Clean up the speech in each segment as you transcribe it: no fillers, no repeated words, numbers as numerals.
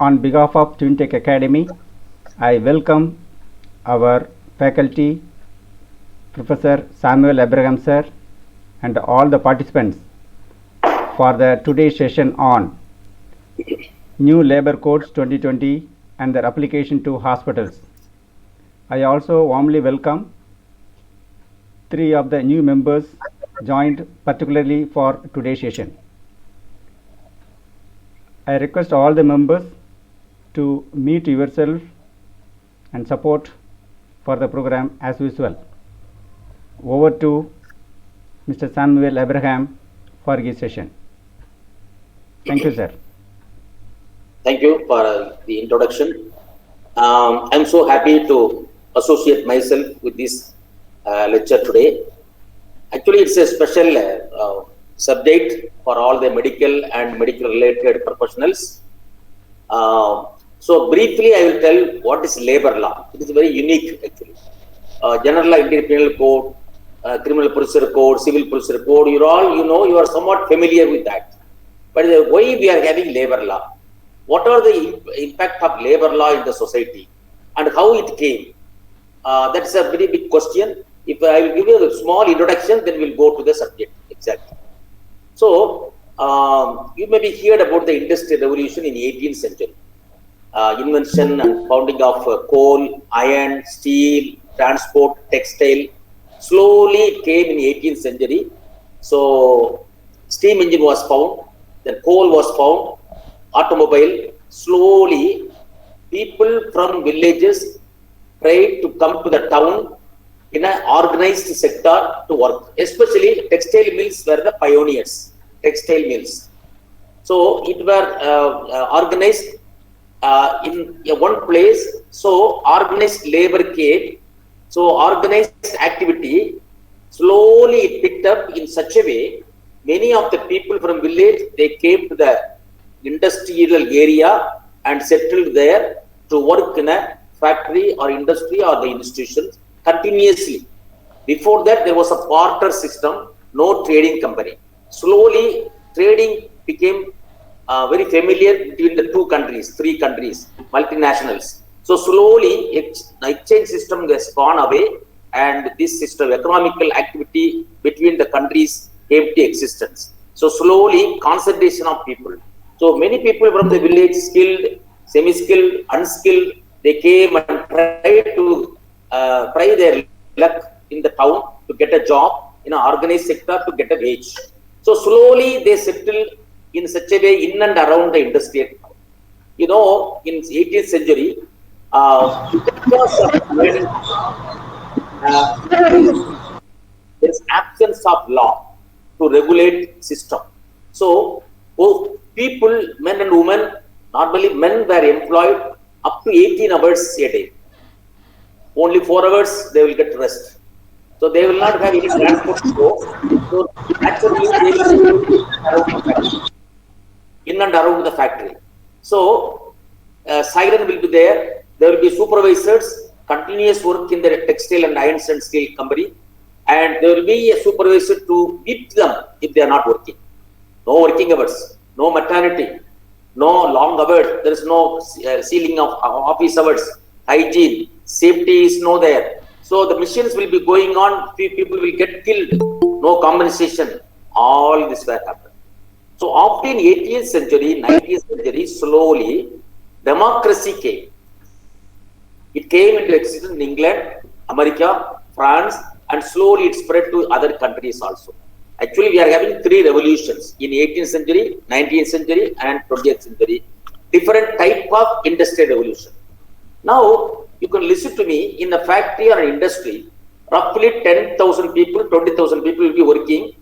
On behalf of TwinTech Academy, I welcome our faculty, Professor Samuel Abraham sir, and all the participants for the today's session on New Labor Codes 2020 and their application to hospitals. I also warmly welcome three of the new members joined particularly for today's session. I request all the members to mute yourself and support for the program as usual. Over to Mr. Samuel Abraham for his session. Thank you, sir. Thank you for the introduction. I'm so happy to associate myself with this lecture today. Actually, it's a special subject for all the medical and medical related professionals. So briefly, I will tell what is labor law. It is very unique actually. General law, Indian Penal Code, Criminal Procedure Code, Civil Procedure Code, you are somewhat familiar with that. But why we are having labor law? What are the impact of labor law in the society and how it came? That's a very big question. If I will give you a small introduction, then we'll go to the subject exactly. So, you may be heard about the Industrial Revolution in 18th century. Invention and founding of coal, iron, steel, transport, textile. Slowly it came in 18th century. So, steam engine was found, then coal was found, automobile. Slowly, people from villages tried to come to the town in an organized sector to work. Especially textile mills were the pioneers. Textile mills. So, it were organized in one place. So, organized labor came. So, organized activity slowly it picked up in such a way. Many of the people from village, they came to the industrial area and settled there to work in a factory or industry or the institutions continuously. Before that, there was a barter system, no trading company. Slowly, trading became very familiar between the two countries, three countries, multinationals. So slowly, the exchange system has gone away, and this system, economical activity between the countries came to existence. So slowly, concentration of people. So many people from the village, skilled, semi-skilled, unskilled, they came and tried to try their luck in the town to get a job in an organized sector to get a wage. So slowly they settled in such a way in and around the industrial town. You know, in 18th century, because of learning, there is absence of law to regulate system. So both people, men and women, normally men were employed up to 18 hours a day. Only 4 hours they will get rest. So they will not have any transport to go. So naturally they will be in and around the factory. So siren will be there. There will be supervisors, continuous work in the textile and iron and steel company, and there will be a supervisor to beat them if they are not working. No working hours, no maternity, no long hours. There is no ceiling of office hours, hygiene, safety is no there. So the missions will be going on, people will get killed, no compensation, all this will happen. So after in 18th century, 19th century, slowly democracy came. It came into existence in England, America, France, and slowly it spread to other countries also. Actually, we are having three revolutions in 18th century, 19th century, and 20th century. Different type of industrial revolution. Now, you can listen to me, in a factory or an industry, roughly 10,000 people, 20,000 people will be working.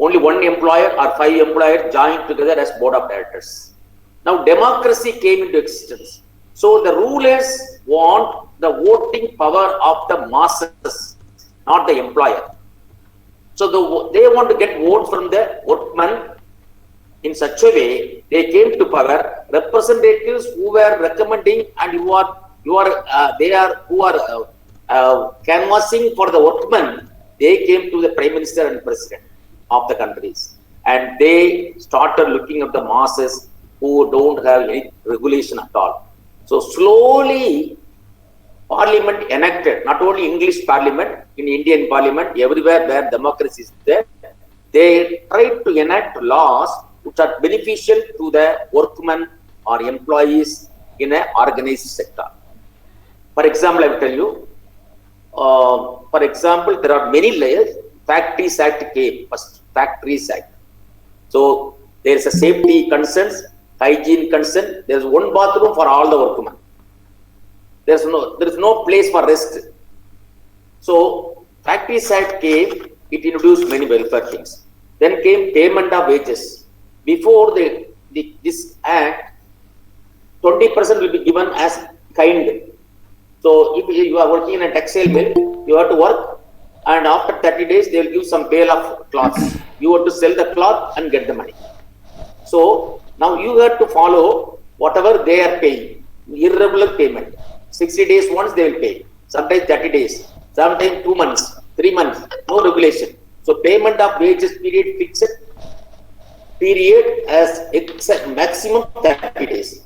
Only one employer or 5 employers joined together as board of directors. Now, democracy came into existence. So, the rulers want the voting power of the masses, not the employer. So, they want to get votes from the workmen. In such a way, they came to power. Representatives who were recommending and who are canvassing for the workmen, they came to the Prime Minister and President of the countries, and they started looking at the masses who don't have any regulation at all. So slowly, Parliament enacted, not only English Parliament, in Indian Parliament, everywhere where democracy is there, they tried to enact laws which are beneficial to the workmen or employees in an organized sector. For example, I will tell you, for example, there are many layers. Factories Act came first, Factories Act. So there is a safety concerns, hygiene concern. There is one bathroom for all the workmen. There is no place for rest. So Factories Act came. It introduced many welfare things. Then came payment of wages. Before this act, 20% will be given as kind. So if you are working in a textile mill, you have to work, and after 30 days they will give some bale of cloths. You have to sell the cloth and get the money. So now you have to follow whatever they are paying, irregular payment. 60 days once they will pay, sometimes 30 days, sometimes 2 months, 3 months, no regulation. So payment of wages period fixed period as maximum 30 days.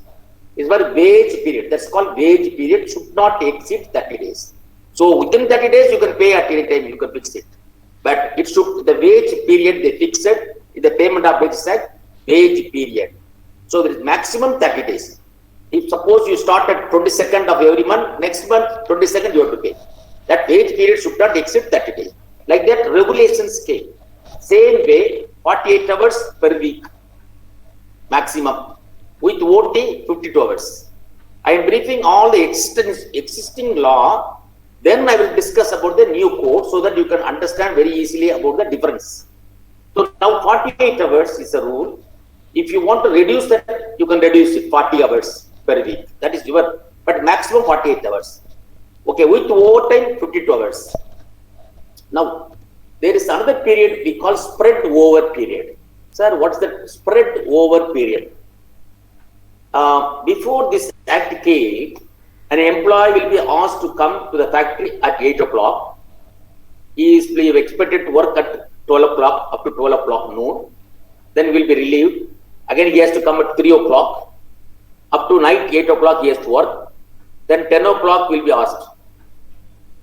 Is what wage period. That's called wage period. Should not exceed 30 days. So within 30 days you can pay at any time. You can fix it. But it should the wage period they fixed in the payment of wages act wage period. So there is maximum 30 days. If suppose you start at 22nd of every month, next month 22nd you have to pay. That wage period should not exceed 30 days. Like that regulations came. Same way 48 hours per week maximum. With OT, 52 hours. I am briefing all the existing law, then I will discuss about the new code so that you can understand very easily about the difference. So now 48 hours is a rule. If you want to reduce that, you can reduce it 40 hours per week. That is your, but maximum 48 hours. Okay, with overtime, 52 hours. Now, there is another period we call spread over period. Sir, what's the spread over period? Before this act came, an employee will be asked to come to the factory at 8 o'clock. He is expected to work at 12 o'clock up to 12 o'clock noon. Then will be relieved. Again, he has to come at 3 o'clock. Up to night, 8 o'clock he has to work. Then 10 o'clock will be asked.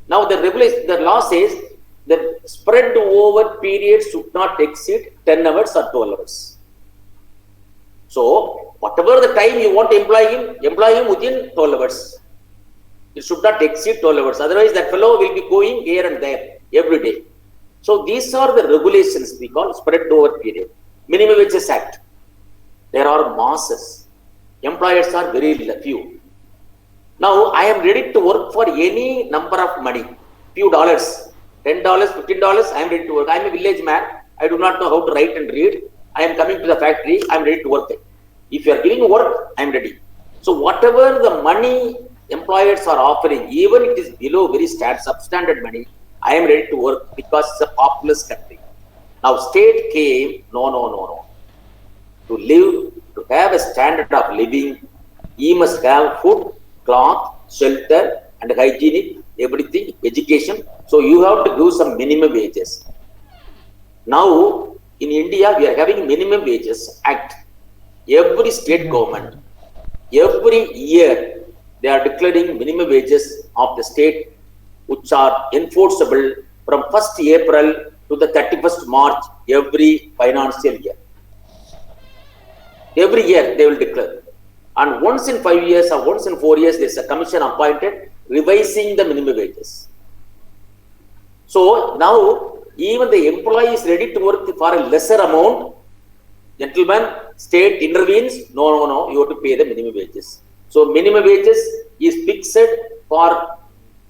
Now the law says that spread over period should not exceed 10 hours or 12 hours. So, whatever the time you want to employ him within 12 hours. It should not exceed 12 hours. Otherwise, that fellow will be going here and there every day. So, these are the regulations we call spread over period. Minimum Wages Act. There are masses. Employers are very few. Now, I am ready to work for any number of money. Few dollars. $10, $15, I am ready to work. I am a village man. I do not know how to write and read. I am coming to the factory, I am ready to work. If you are giving work, I am ready. So whatever the money employers are offering, even it is below very substandard money, I am ready to work because it's a populous country. Now state came, no. To live, to have a standard of living, he must have food, cloth, shelter and hygienic, everything, education. So you have to give some minimum wages. Now, in India, we are having Minimum Wages Act. Every state government, every year, they are declaring minimum wages of the state, which are enforceable from 1st April to the 31st March every financial year. Every year, they will declare. And once in 5 years or once in 4 years, there is a commission appointed revising the minimum wages. So now, even the employee is ready to work for a lesser amount. Gentlemen, state intervenes. No, you have to pay the minimum wages. So minimum wages is fixed for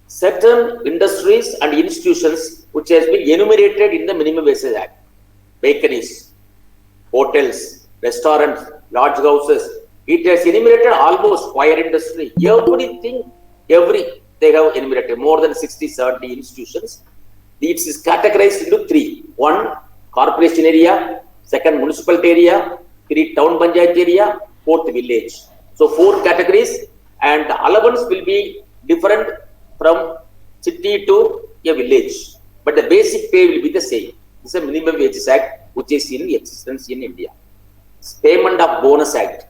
certain industries and institutions which has been enumerated in the Minimum Wages Act. Bakeries, hotels, restaurants, lodge houses. It has enumerated almost fire industry. Everything, they have enumerated more than 60, 70 institutions. It is categorized into 3. 1, corporation area. 2nd, municipality area. 3, town panchayat area. 4th, village. So 4 categories, and the allowance will be different from city to a village. But the basic pay will be the same. This is a Minimum Wages Act which is in existence in India. Payment of Bonus Act.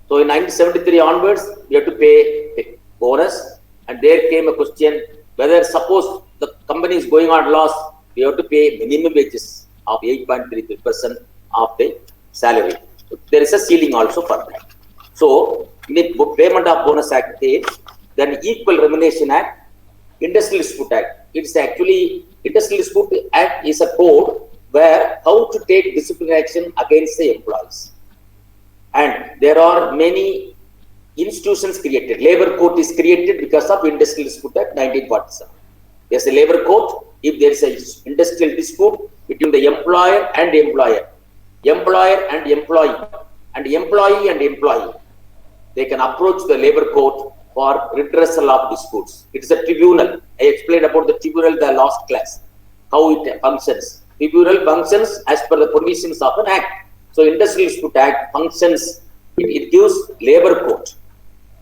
So in 1973 onwards, we have to pay a bonus, and there came a question whether suppose the company is going on loss, we have to pay minimum wages of 8.33% of the salary. So there is a ceiling also for that. So in the Payment of Bonus Act, then Equal Remuneration Act, Industrial Dispute Act. It's actually Industrial Dispute Act is a code where how to take disciplinary action against the employees. And there are many institutions created. Labor court is created because of Industrial Dispute Act 1947. There's a labor court if there is an industrial dispute between the employer and employer, employer and employee, and employee and employee. They can approach the labor court for redressal of disputes. It is a tribunal. I explained about the tribunal in the last class, how it functions. Tribunal functions as per the provisions of an act. So Industrial Dispute Act functions, it gives labor court.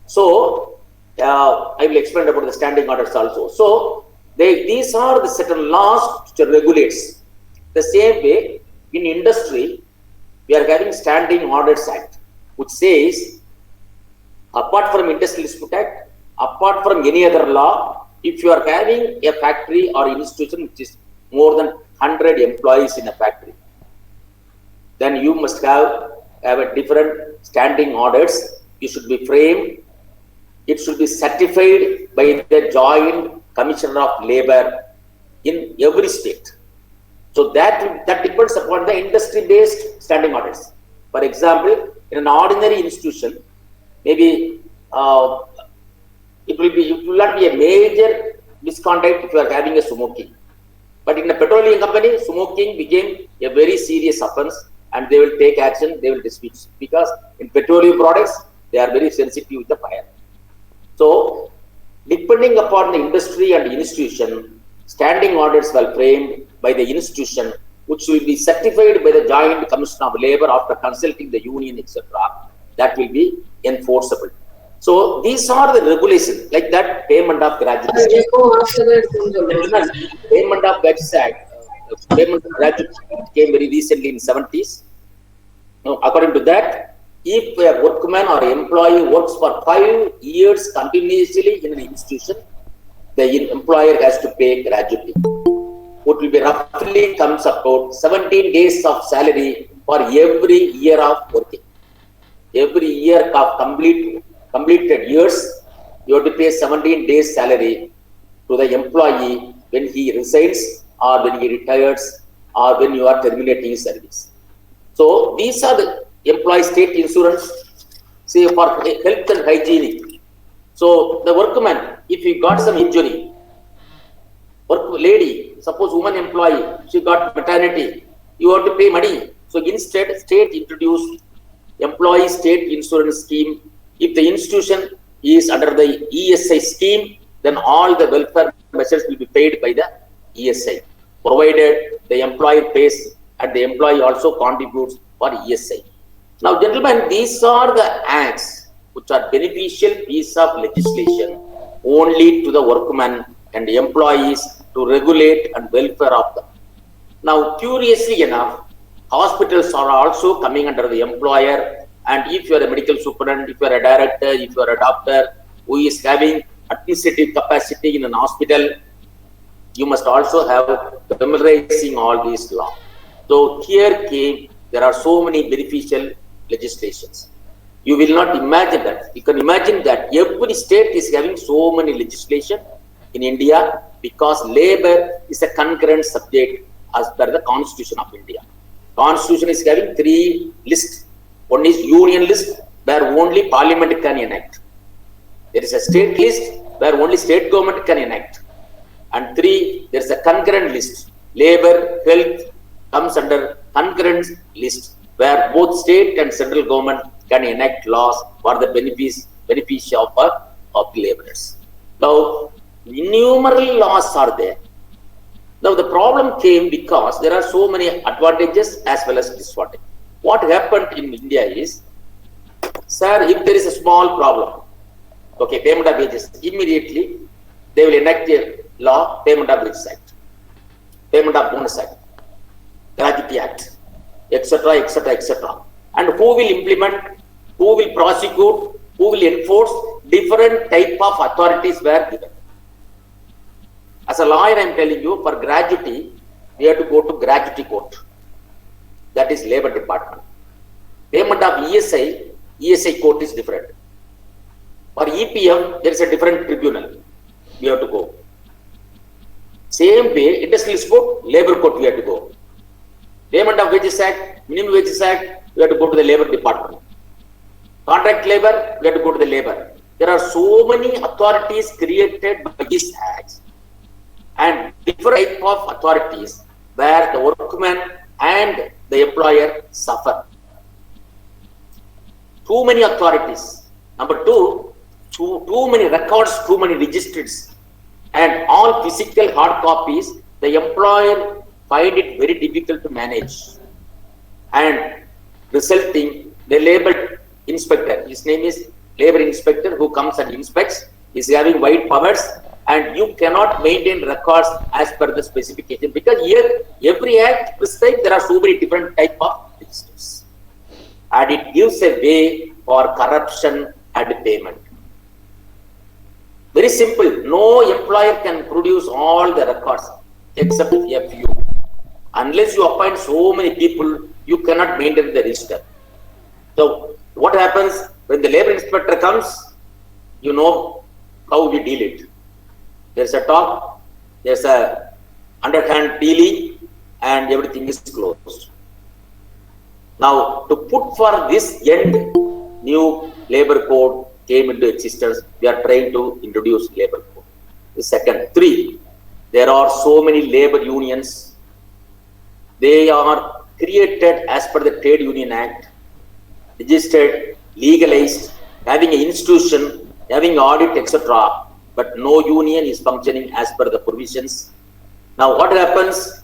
So I will explain about the standing orders also. So these are the certain laws which regulates. The same way in industry, we are having Standing Orders Act, which says apart from Industrial Dispute Act, apart from any other law, if you are having a factory or institution which is more than 100 employees in a factory, then you must have a different standing orders. You should be framed. It should be certified by the Joint Commissioner of Labor in every state. So that depends upon the industry-based standing orders. For example, in an ordinary institution, maybe it will not be a major misconduct if you are having a smoking. But in a petroleum company, smoking became a very serious offense, and they will take action, they will dispute, because in petroleum products, they are very sensitive with the fire. So, depending upon the industry and institution, standing orders were framed by the institution, which will be certified by the Joint Commission of Labor after consulting the union, etc. That will be enforceable. So, these are the regulations, like that payment of gratuity. Payment of Graduate Act, payment of gratuity came very recently in 70s. Now, according to that, if a workman or employee works for 5 years continuously in an institution, the employer has to pay gratuity. What will be roughly comes about 17 days of salary for every year of working. Every year of completed years, you have to pay 17 days salary to the employee when he resigns or when he retires or when you are terminating his service. So these are the employee state insurance, say for health and hygienic. So the workman, if he got some injury, lady, suppose woman employee, she got maternity, you have to pay money. So instead, state introduced employee state insurance scheme. If the institution is under the ESI scheme, then all the welfare measures will be paid by the ESI, provided the employer pays and the employee also contributes for ESI. Now, gentlemen, these are the acts which are beneficial piece of legislation only to the workmen and the employees to regulate and welfare of them. Now, curiously enough, hospitals are also coming under the employer, and if you are a medical superintendent, if you are a director, if you are a doctor who is having administrative capacity in an hospital, you must also have familiarizing all these laws. So here there are so many beneficial legislations. You will not imagine that. You can imagine that every state is having so many legislation in India because labor is a concurrent subject as per the Constitution of India. Constitution is having 3 lists. One is union list where only parliament can enact. There is a state list where only state government can enact. And 3, there is a concurrent list. Labor, health comes under concurrent list where both state and central government can enact laws for the benefit of the laborers. Now, innumerable laws are there. Now, the problem came because there are so many advantages as well as disadvantages. What happened in India is, sir, if there is a small problem, okay, payment of wages, immediately they will enact a law, Payment of Wages Act, Payment of Bonus Act, Gratuity Act, etc., etc., etc. And who will implement, who will prosecute, who will enforce, different type of authorities were given. As a lawyer, I am telling you, for gratuity, we have to go to gratuity court. That is Labor Department. Payment of ESI court is different. For EPF, there is a different tribunal. We have to go. Same way, industrial dispute, labor court we have to go. Payment of Wages Act, Minimum Wages Act, we have to go to the Labor Department. Contract labor, we have to go to the labor. There are so many authorities created by these acts and different type of authorities where the workman and the employer suffer. Too many authorities. Number two, too many records, too many registers, and all physical hard copies, the employer find it very difficult to manage, and resulting the labor inspector, his name is labor inspector, who comes and inspects, is having wide powers, and you cannot maintain records as per the specification, because here every act prescribes there are so many different type of registers, and it gives a way for corruption and payment. Very simple. No employer can produce all the records except a few. Unless you appoint so many people, you cannot maintain the register. So what happens when the labor inspector comes? You know how we deal it. There's a talk, there's a underhand dealing, and everything is closed. Now, to put for this end, new labor code came into existence. We are trying to introduce labor code. The second, three, there are so many labor unions. They are created as per the Trade Union Act, registered, legalized, having an institution, having audit, etc. But no union is functioning as per the provisions. Now what happens?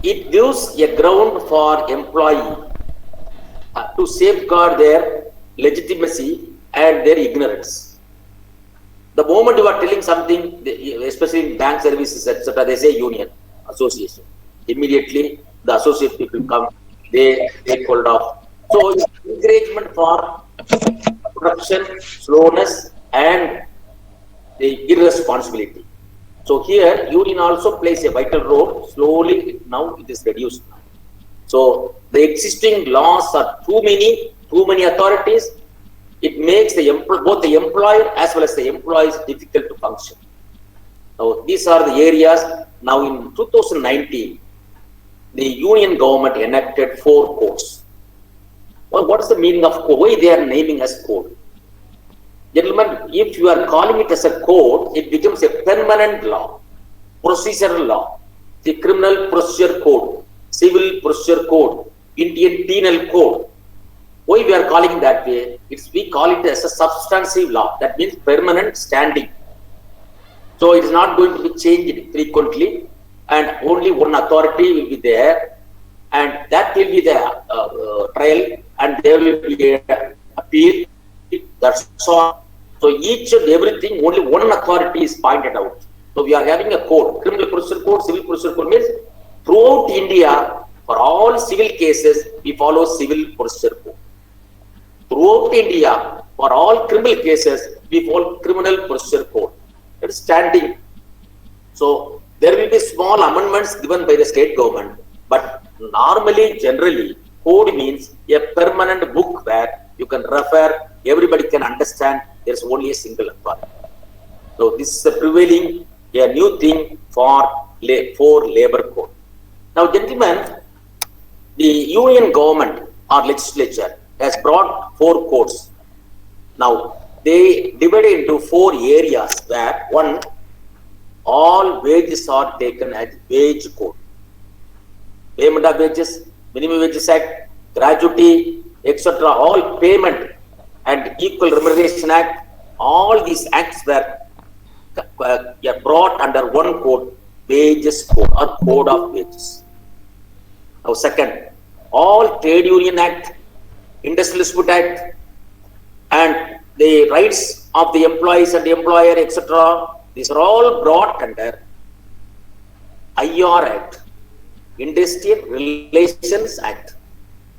It gives a ground for employee to safeguard their legitimacy and their ignorance. The moment you are telling something, especially in bank services, etc., they say union, association. Immediately, the associate people come, they hold off. So, it's encouragement for corruption, slowness, and the irresponsibility. So, here, union also plays a vital role. Slowly, now it is reduced. So, the existing laws are too many authorities. It makes both the employer as well as the employees difficult to function. Now, these are the areas. Now, in 2019, the union government enacted 4 codes. Well, what is the meaning of code? Why they are naming as code? Gentlemen, if you are calling it as a code, it becomes a permanent law, procedural law, the Criminal Procedure Code, Civil Procedure Code, Indian Penal Code. Why we are calling that way? We call it as a substantive law. That means permanent standing. So it is not going to be changed frequently, and only one authority will be there, and that will be the trial, and there will be an appeal. That's all. So each and everything, only one authority is pointed out. So we are having a code, Criminal Procedure Code, Civil Procedure Code, means throughout India, for all civil cases, we follow Civil Procedure Code. Throughout India, for all criminal cases, we follow Criminal Procedure Code. It's standing. So there will be small amendments given by the state government, but normally, generally, code means a permanent book where you can refer, everybody can understand, there's only a single authority. So this is a prevailing, a new thing for labor code. Now, gentlemen, the union government or legislature has brought 4 codes. Now, they divided into 4 areas where, one, all wages are taken as wage code. Payment of wages, Minimum Wages Act, Gratuity, etc. All payment and Equal Remuneration Act, all these acts were brought under one code, Wages Code or Code of Wages. Now, second, all Trade Union Act, Industrial Dispute Act, and the rights of the employees and the employer, etc., these are all brought under IR Act, Industrial Relations Act.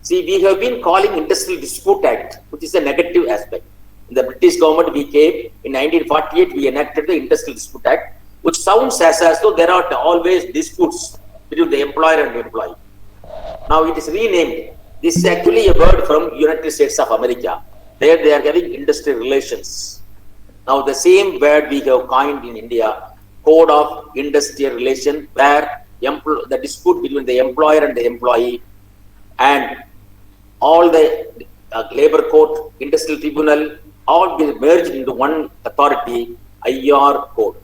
See, we have been calling Industrial Dispute Act, which is a negative aspect. In the British government, we came in 1948, we enacted the Industrial Dispute Act, which sounds as though there are always disputes between the employer and the employee. Now it is renamed. This is actually a word from United States of America. There they are having industrial relations. Now the same word we have coined in India, Code of Industrial Relation, where the dispute between the employer and the employee and all the labor court, industrial tribunal, all be merged into one authority, IR code.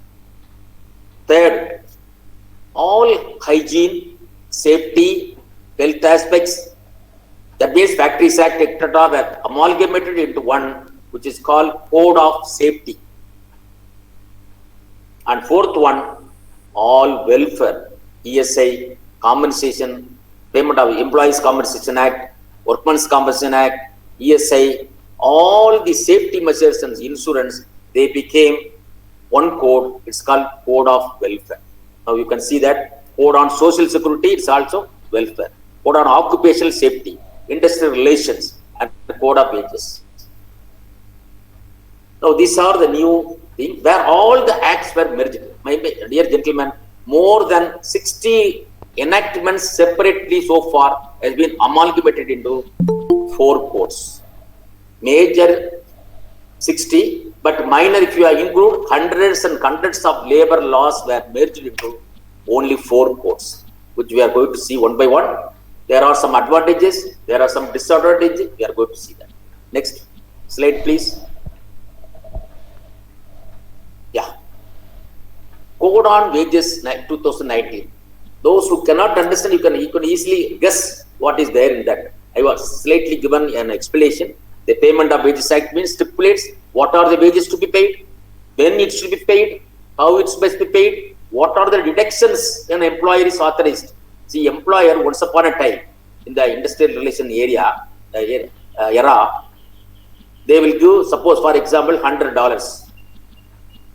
Third, all hygiene, safety, health aspects, that means Factories Act, etc., were amalgamated into one, which is called Code of Safety. And fourth one, all welfare, ESI, compensation, payment of Employees Compensation Act, Workmen's Compensation Act, ESI, all the safety measures and insurance, they became one code. It's called Code of Welfare. Now you can see that Code on Social Security, it's also welfare. Code on Occupational Safety, Industrial Relations, and the Code of Wages. Now these are the new things where all the acts were merged. My dear gentlemen, more than 60 enactments separately so far has been amalgamated into 4 codes. Major 60, but minor, if you include hundreds and hundreds of labor laws, were merged into only 4 codes, which we are going to see one by one. There are some advantages, there are some disadvantages, we are going to see that. Next slide, please. Yeah. Code on Wages 2019. Those who cannot understand, you can easily guess what is there in that. I was slightly given an explanation. The Payment of Wages Act means stipulates what are the wages to be paid, when it should be paid, how it's best to be paid, what are the deductions an employer is authorized. See, employer once upon a time in the industrial relation era, they will give, suppose for example, $100.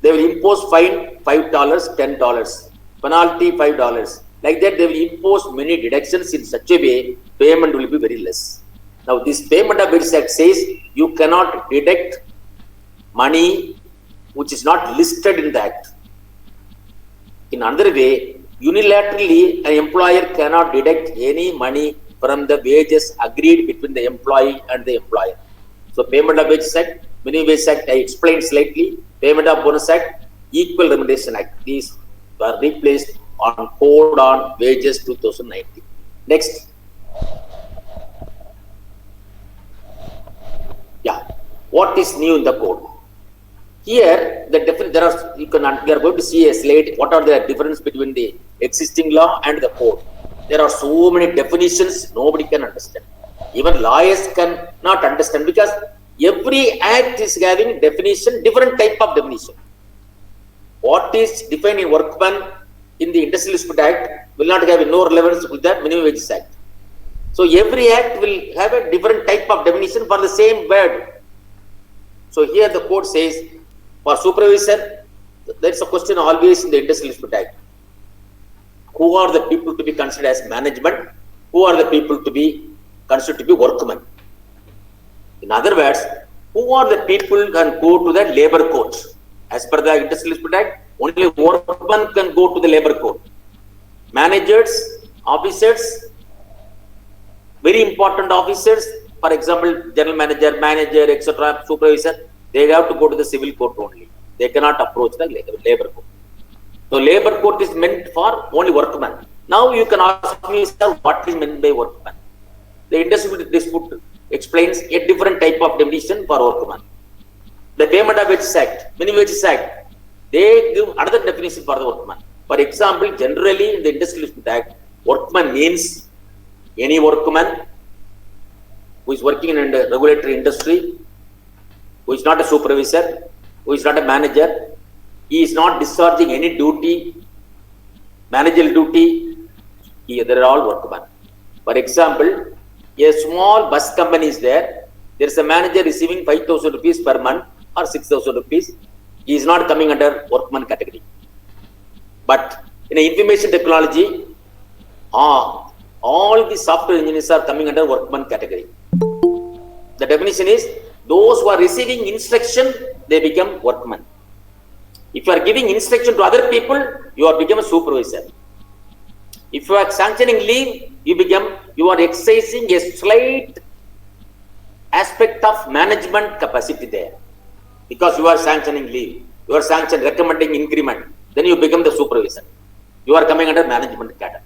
They will impose fine $5, $10, penalty $5. Like that, they will impose many deductions in such a way, payment will be very less. Now, this Payment of Wages Act says you cannot deduct money which is not listed in the act. In another way, unilaterally, an employer cannot deduct any money from the wages agreed between the employee and the employer. So, Payment of Wages Act, Minimum Wage Act, I explained slightly. Payment of Bonus Act, Equal Remuneration Act. These were replaced on Code on Wages 2019. Next. Yeah. What is new in the code? Here, we are going to see a slide. What are the difference between the existing law and the code? There are so many definitions, nobody can understand. Even lawyers cannot understand because every act is having definition, different type of definition. What is defined in workman in the Industrial Dispute Act will not have no relevance with the Minimum Wages Act. So every act will have a different type of definition for the same word. So here the code says, for supervisor, there is a question always in the Industrial Dispute Act. Who are the people to be considered as management? Who are the people to be considered to be workmen? In other words, who are the people who can go to the labor court? As per the Industrial Dispute Act, only workmen can go to the labor court. Managers, officers, very important officers, for example, general manager, etc., supervisor, they have to go to the civil court only. They cannot approach the labor court. So labor court is meant for only workmen. Now you can ask me, sir, what is meant by workman? The Industrial Dispute explains a different type of definition for workman. The Payment of Wages Act, Minimum Wages Act, they give another definition for the workman. For example, generally in the Industrial Dispute Act, workman means any workman who is working in a regulatory industry, who is not a supervisor, who is not a manager, he is not discharging any duty, managerial duty, they are all workmen. For example, a small bus company is there is a manager receiving 5,000 rupees per month or 6,000 rupees, he is not coming under workman category. But in information technology, all the software engineers are coming under workman category. The definition is those who are receiving instruction, they become workmen. If you are giving instruction to other people, you are become a supervisor. If you are sanctioning leave, you are exercising a slight aspect of management capacity there. Because you are sanctioning leave, you are recommending increment, then you become the supervisor. You are coming under management category.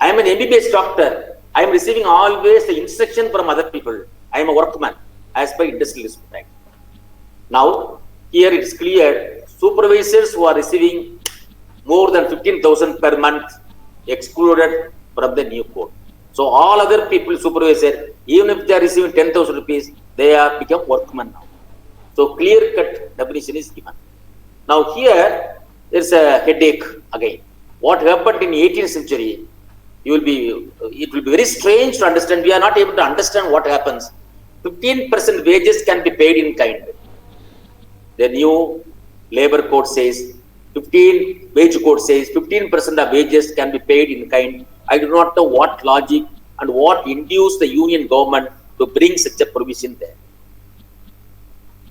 I am an MBBS doctor. I am receiving always the instruction from other people. I am a workman as per industrial act. Now, here it is clear, supervisors who are receiving more than 15,000 per month excluded from the new code. So all other people, supervisor, even if they are receiving 10,000 rupees, they are become workmen now. So clear-cut definition is given. Now here, there is a headache again. What happened in 18th century, it will be very strange to understand. We are not able to understand what happens. 15% wages can be paid in kind. The new labor code says, wage code says 15% of wages can be paid in kind. I do not know what logic and what induced the union government to bring such a provision there.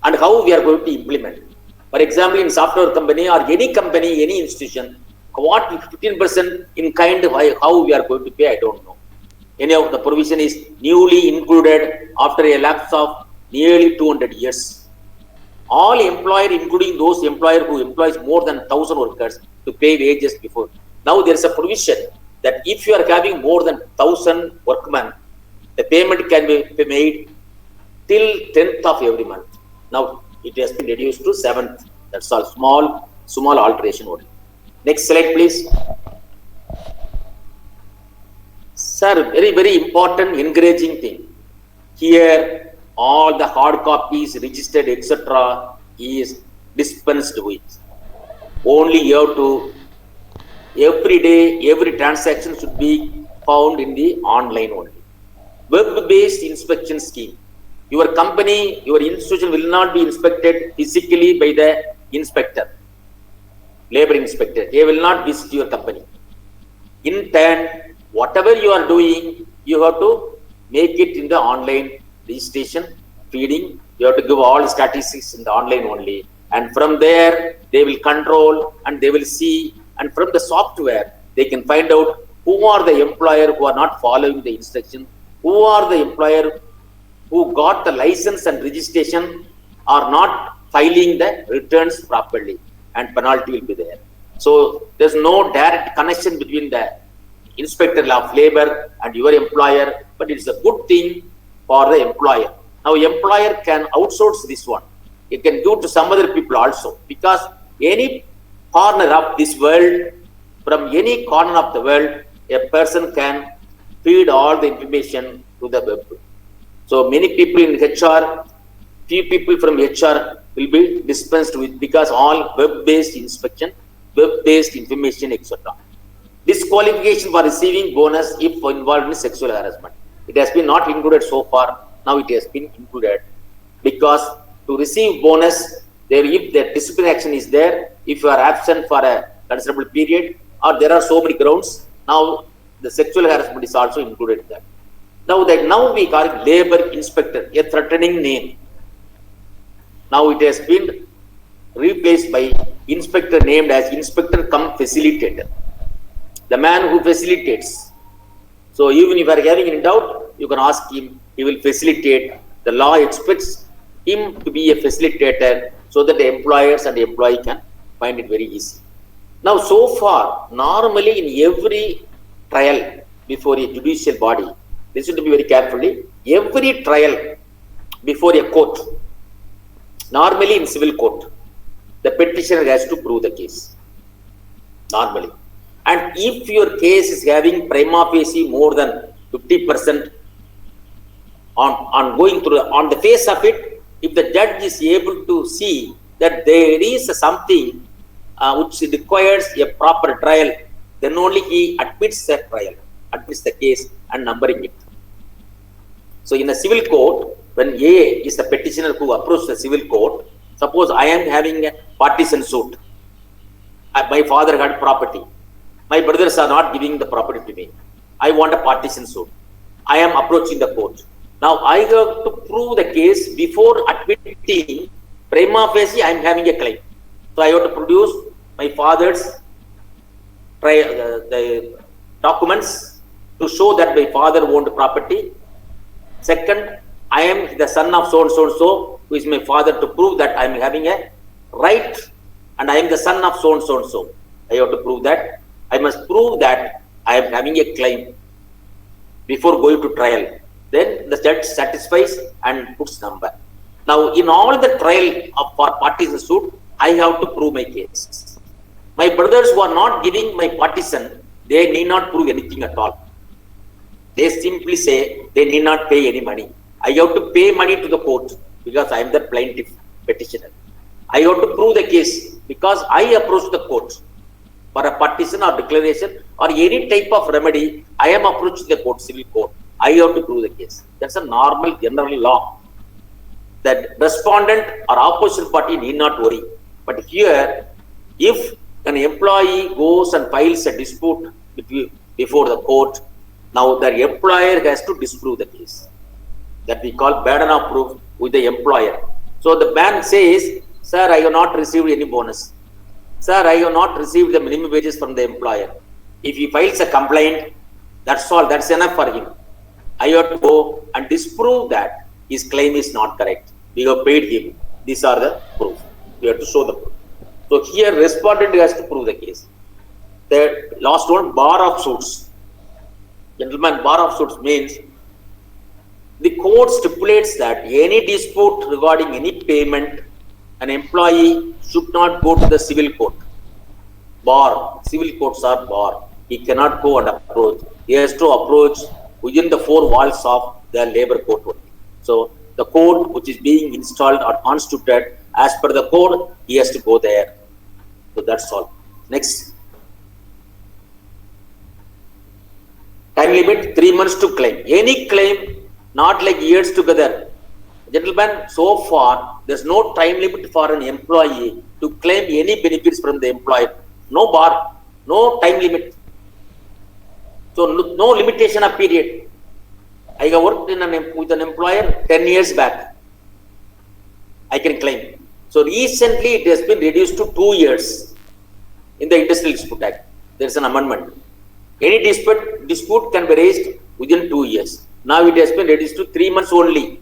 And how we are going to implement. For example, in software company or any company, any institution, what 15% in kind, how we are going to pay, I don't know. Any of the provision is newly included after a lapse of nearly 200 years. All employer, including those employer who employs more than 1,000 workers, to pay wages before. Now there is a provision that if you are having more than 1,000 workmen, the payment can be made till 10th of every month. Now it has been reduced to 7th. That's all, small alteration only. Next slide, please. Sir, very important, encouraging thing. Here, all the hard copies, registered, etc. is dispensed with. Only you have to, every day, every transaction should be found in the online only. Web-based inspection scheme. Your company, your institution will not be inspected physically by the inspector, labor inspector. They will not visit your company. In turn, whatever you are doing, you have to make it in the online registration, feeding. You have to give all statistics in the online only. And from there, they will control and they will see. And from the software, they can find out who are the employer who are not following the instruction, who are the employer who got the license and registration are not filing the returns properly, and penalty will be there. So there's no direct connection between the inspector of labor and your employer, but it's a good thing for the employer. Now employer can outsource this one. It can give to some other people also, because any corner of this world, from any corner of the world, a person can feed all the information to the web. So many people in HR, few people from HR will be dispensed with, because all web-based inspection, web-based information, etc. Disqualification for receiving bonus if involved in sexual harassment. It has been not included so far. Now it has been included, because to receive bonus, if the disciplinary action is there, if you are absent for a considerable period, or there are so many grounds, now the sexual harassment is also included in that. Now we call it labor inspector, a threatening name. Now it has been replaced by inspector, named as inspector cum facilitator, the man who facilitates. So even if you are having any doubt, you can ask him, he will facilitate. The law expects him to be a facilitator, so that the employers and the employee can find it very easy. Now so far, normally in every trial before a judicial body, listen to me very carefully, every trial before a court, normally in civil court, the petitioner has to prove the case, normally. And if your case is having prima facie more than 50% on going through, on the face of it, if the judge is able to see that there is something which requires a proper trial, then only he admits the trial, admits the case and numbering it. So in a civil court, when A is the petitioner who approaches the civil court, suppose I am having a partition suit. My father had property. My brothers are not giving the property to me. I want a partition suit. I am approaching the court. Now I have to prove the case before admitting prima facie I am having a claim. So I have to produce my father's the documents to show that my father owned property. Second, I am the son of so and so and so, who is my father, to prove that I am having a right, and I am the son of so and so and so. I have to prove that. I must prove that I am having a claim before going to trial. Then the judge satisfies and puts number. Now, in all the trial of partition suit, I have to prove my case. My brothers who are not giving my partition, they need not prove anything at all. They simply say they need not pay any money. I have to pay money to the court because I am the plaintiff petitioner. I have to prove the case because I approach the court for a partition or declaration or any type of remedy. I am approaching the court, civil court. I have to prove the case. That's a normal general law. That respondent or opposition party need not worry. But here, if an employee goes and files a dispute before the court, now the employer has to disprove the case. That we call burden of proof with the employer. So the man says, sir, I have not received any bonus. Sir, I have not received the minimum wages from the employer. If he files a complaint, that's all, that's enough for him. I have to go and disprove that his claim is not correct. We have paid him. These are the proof. We have to show the proof. So here, respondent has to prove the case. The last one, bar of suits. Gentlemen, bar of suits means the court stipulates that any dispute regarding any payment, an employee should not go to the civil court. Bar. Civil courts are bar. He cannot go and approach. He has to approach within the four walls of the labor court only. So the code which is being installed or constituted as per the code, he has to go there. So that's all. Next. Time limit 3 months to claim. Any claim, not like years together. Gentlemen, so far there's no time limit for an employee to claim any benefits from the employer. No bar, no time limit. So no limitation of period. I have worked with an employer 10 years back. I can claim. So recently it has been reduced to 2 years in the Industrial Dispute Act. There is an amendment. Any dispute can be raised within 2 years. Now it has been reduced to 3 months only.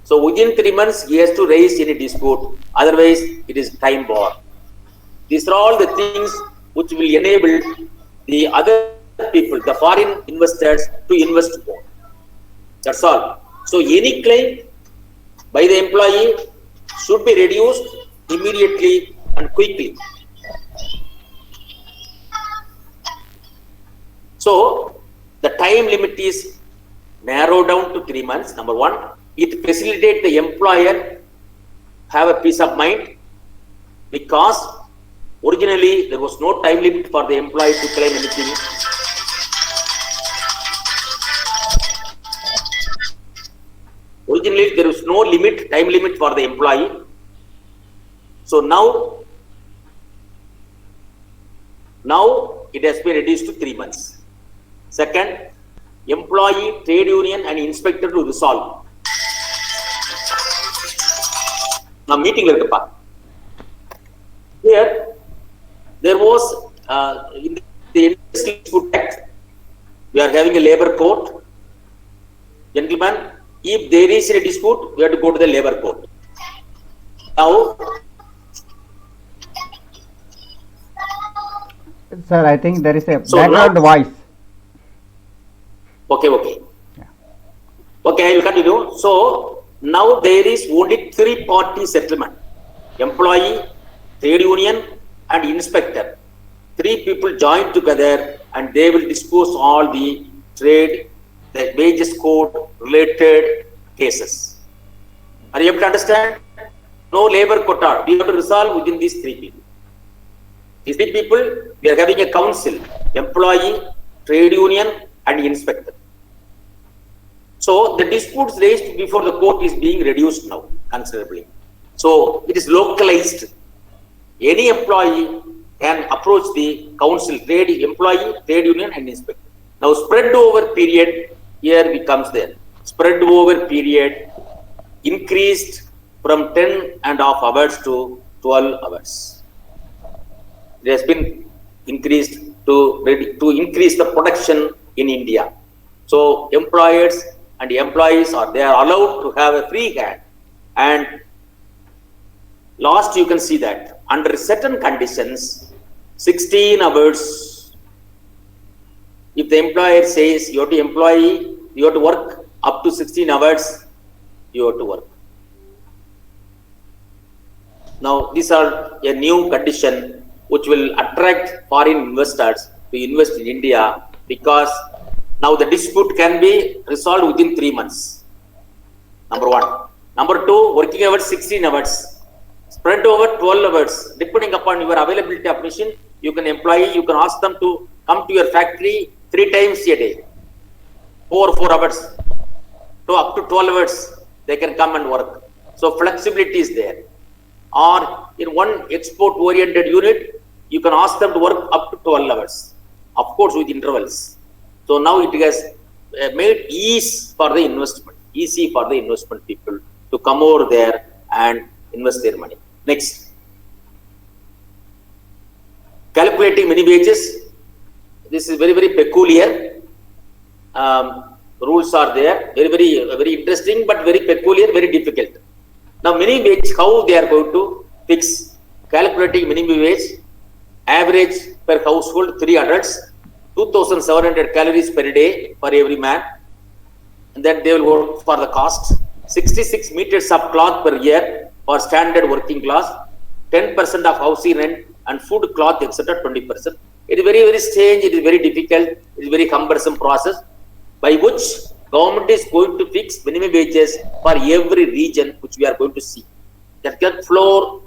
So within 3 months he has to raise any dispute. Otherwise it is time bar. These are all the things which will enable the other people, the foreign investors, to invest more. That's all. So any claim by the employee should be reduced immediately and quickly. So the time limit is narrowed down to 3 months. Number one, it facilitates the employer have a peace of mind, because originally there was no time limit for the employee to claim anything. Originally there was no time limit for the employee. So now it has been reduced to 3 months. Second, employee, trade union and inspector to resolve. Now meeting here there was in the Industrial Dispute Act, we are having a labor court. Gentlemen, if there is a dispute, we have to go to the labor court. Now, sir, I think there is a So background now- voice. okay. Yeah. Okay, I will continue. So now there is only 3-party settlement: employee, trade union, and inspector. 3 people join together and they will dispose all the trade, the wages code related cases. Are you able to understand? No labor quota. We have to resolve within these 3 people. These 3 people, we are having a council: employee, trade union, and inspector. So the disputes raised before the court is being reduced now considerably. So it is localized. Any employee can approach the council, employee, trade union, and inspector. Now spread over period, here we comes there. Spread over period increased from 10.5 hours to 12 hours. It has been increased to increase the production in India. So employers and employees they are allowed to have a free hand. And last you can see that under certain conditions, 16 hours. If the employer says you have to work up to 16 hours, you have to work. Now these are a new condition which will attract foreign investors to invest in India, because now the dispute can be resolved within 3 months. Number one. Number two, working hours 16 hours, spread over 12 hours. Depending upon your availability of machine, you can ask them to come to your factory 3 times a day, 4 hours, to up to 12 hours, they can come and work. So flexibility is there. Or in one export-oriented unit, you can ask them to work up to 12 hours, of course with intervals. So now it has made easy for the investment people to come over there and invest their money. Next, calculating mini wages. This is very, very peculiar. Rules are there, very interesting, but very peculiar, very difficult. Now, minimum wage, how they are going to fix? Calculating minimum wage, average per household 3 adults, 2,700 calories per day for every man, and then they will work for the cost. 66 meters of cloth per year for standard working class, 10% of housing rent and food, cloth, etc. 20%. It is very, very strange. It is very difficult. It is very cumbersome process by which government is going to fix minimum wages for every region, which we are going to see. That get floor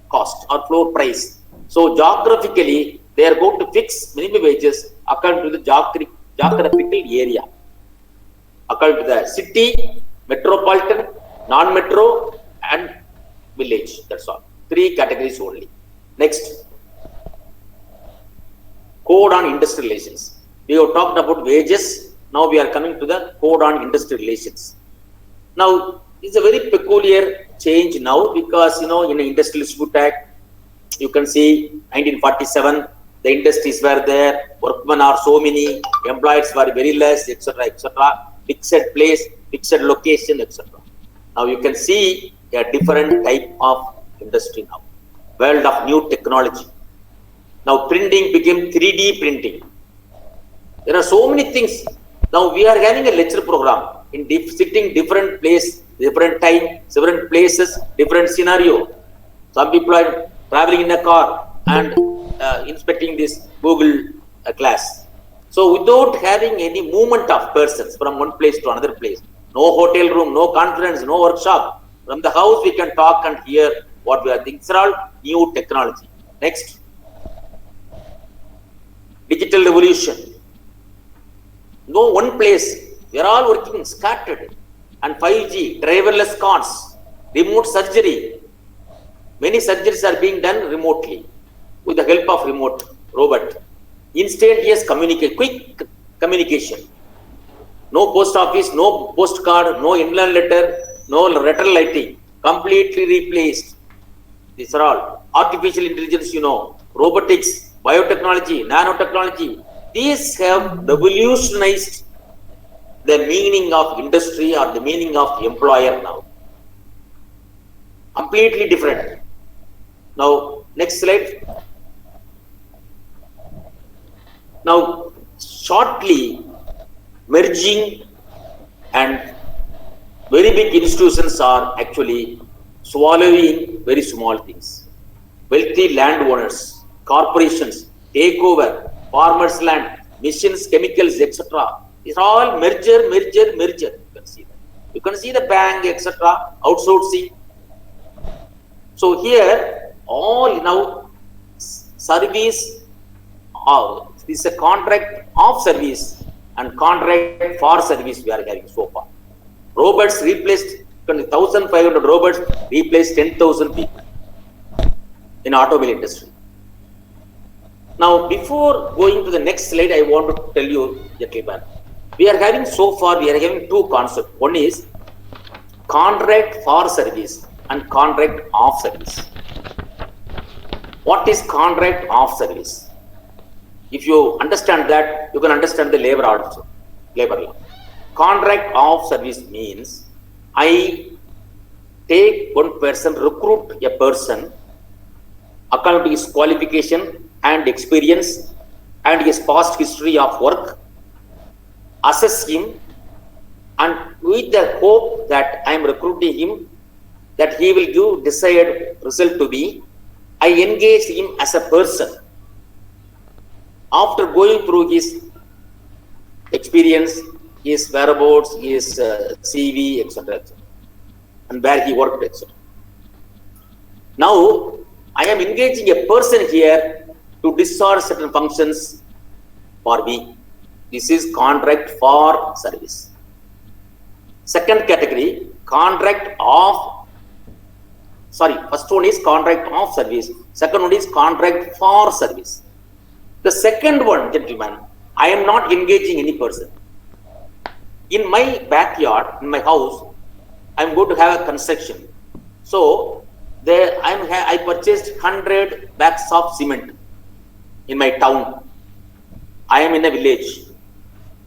cost or floor price. So geographically, they are going to fix minimum wages according to the geographical area, according to the city, metropolitan, non-metro, and village. That's all. 3 categories only. Next, code on industrial relations. We have talked about wages. Now we are coming to the code on industrial relations. Now, it's a very peculiar change now, because in the Industrial Dispute Act, you can see 1947, the industries were there, workmen are so many, employees were very less, etc., etc. Fixed place, fixed location, etc. Now you can see a different type of industry now. World of new technology. Now printing became 3D printing. There are so many things. Now we are having a lecture program in sitting different place, different time, different places, different scenario. Some people are traveling in a car and inspecting this Google class. So without having any movement of persons from one place to another place, no hotel room, no conference, no workshop. From the house we can talk and hear what we are thinking. These are all new technology. Next, digital revolution. No one place. We are all working scattered. And 5G, driverless cars, remote surgery. Many surgeries are being done remotely with the help of remote robot. Instantaneous quick communication. No post office, no postcard, no inland letter, no letter writing. Completely replaced. These are all. Artificial intelligence, robotics, biotechnology, nanotechnology. These have revolutionized the meaning of industry or the meaning of employer now. Completely different. Now, next slide. Now, shortly, merging and very big institutions are actually swallowing very small things. Wealthy landowners, corporations, takeover, farmers' land, machines, chemicals, etc. It's all merger. You can see that. You can see the bank, etc. Outsourcing. So here, all now service. This is a contract of service and contract for service we are having so far. Robots replaced 1,500 robots replaced 10,000 people in automobile industry. Now, before going to the next slide, I want to tell you, gentlemen, we are having two concepts. One is contract for service and contract of service. What is contract of service? If you understand that, you can understand the labor also, labor law. Contract of service means I take one person, recruit a person according to his qualification and experience and his past history of work, assess him, and with the hope that I am recruiting him, that he will give desired result to me, I engage him as a person. After going through his experience, his whereabouts, his CV, etc., and where he worked, etc. Now, I am engaging a person here to discharge certain functions for me. This is contract for service. Second category, first one is contract of service. Second one is contract for service. The second one, gentlemen, I am not engaging any person. In my backyard, in my house, I am going to have a construction. So, I purchased 100 bags of cement in my town. I am in a village.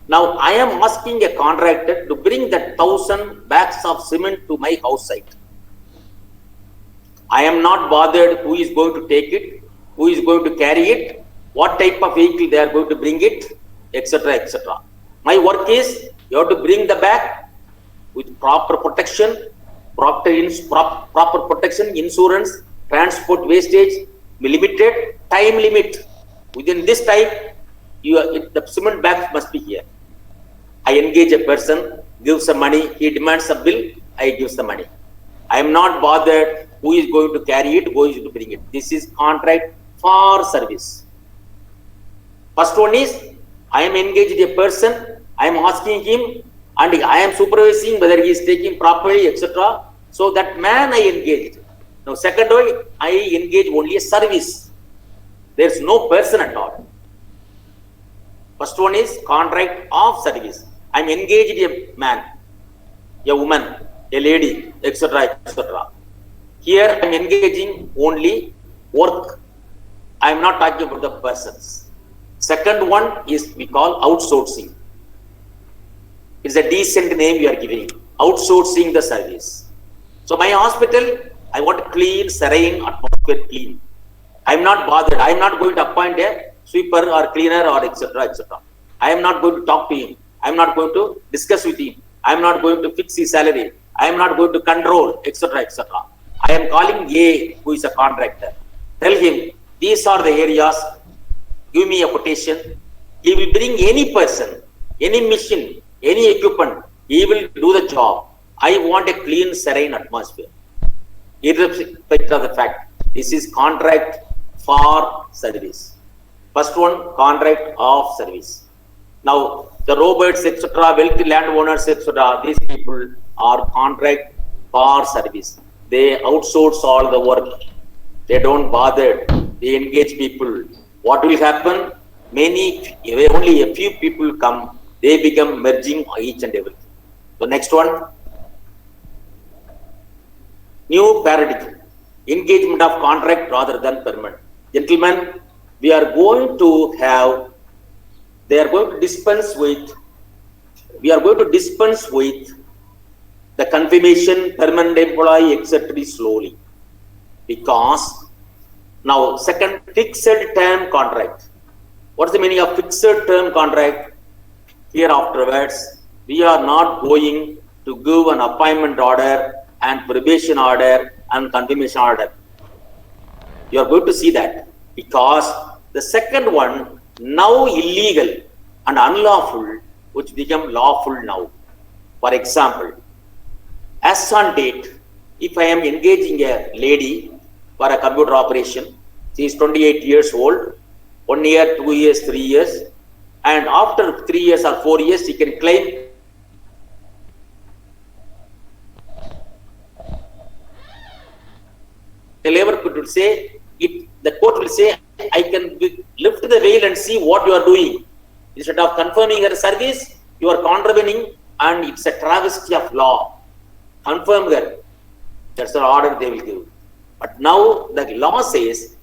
Now, I am asking a contractor to bring that 1,000 bags of cement to my house site. I am not bothered who is going to take it, who is going to carry it, what type of vehicle they are going to bring it, etc., etc. My work is, you have to bring the bag with proper protection, proper protection, insurance, transport wastage, limited time limit. Within this time, the cement bag must be here. I engage a person, gives some money, he demands a bill, I give the money. I am not bothered who is going to carry it, who is going to bring it. This is contract for service. First one is, I am engaged a person, I am asking him, and I am supervising whether he is taking properly, etc. So that man I engaged. Now, second one, I engage only a service. There is no person at all. First one is contract of service. I am engaged a man, a woman, a lady, etc., etc. Here I am engaging only work. I am not talking about the persons. Second one is we call outsourcing. It's a decent name we are giving. Outsourcing the service. So my hospital, I want clean, serene atmosphere, clean. I am not bothered. I am not going to appoint a sweeper or cleaner or etc., etc. I am not going to talk to him. I am not going to discuss with him. I am not going to fix his salary. I am not going to control, etc., etc. I am calling A, who is a contractor. Tell him, these are the areas. Give me a quotation. He will bring any person, any machine, any equipment. He will do the job. I want a clean, serene atmosphere. Irrespective of the fact, this is contract for service. First one, contract of service. Now, the robots, etc., wealthy landowners, etc., these people are contract for service. They outsource all the work. They don't bother. They engage people. What will happen? Only a few people come. They become merging each and everything. So next one. New paradigm. Engagement of contract rather than permanent. Gentlemen, we are going to have, we are going to dispense with the confirmation, permanent employee, etc. slowly. Because now, second, fixed term contract. What is the meaning of fixed term contract? Here afterwards, we are not going to give an appointment order and probation order and confirmation order. You are going to see that because the second one now illegal and unlawful, which become lawful now. For example, as on date, if I am engaging a lady for a computer operation, she is 28 years old, 1 year, 2 years, 3 years, and after 3 years or 4 years, she can claim the labor court will say, the court will say, I can lift the veil and see what you are doing. Instead of confirming her service, you are contravening, and it's a travesty of law. Confirm her. That's the order they will give. But now the law says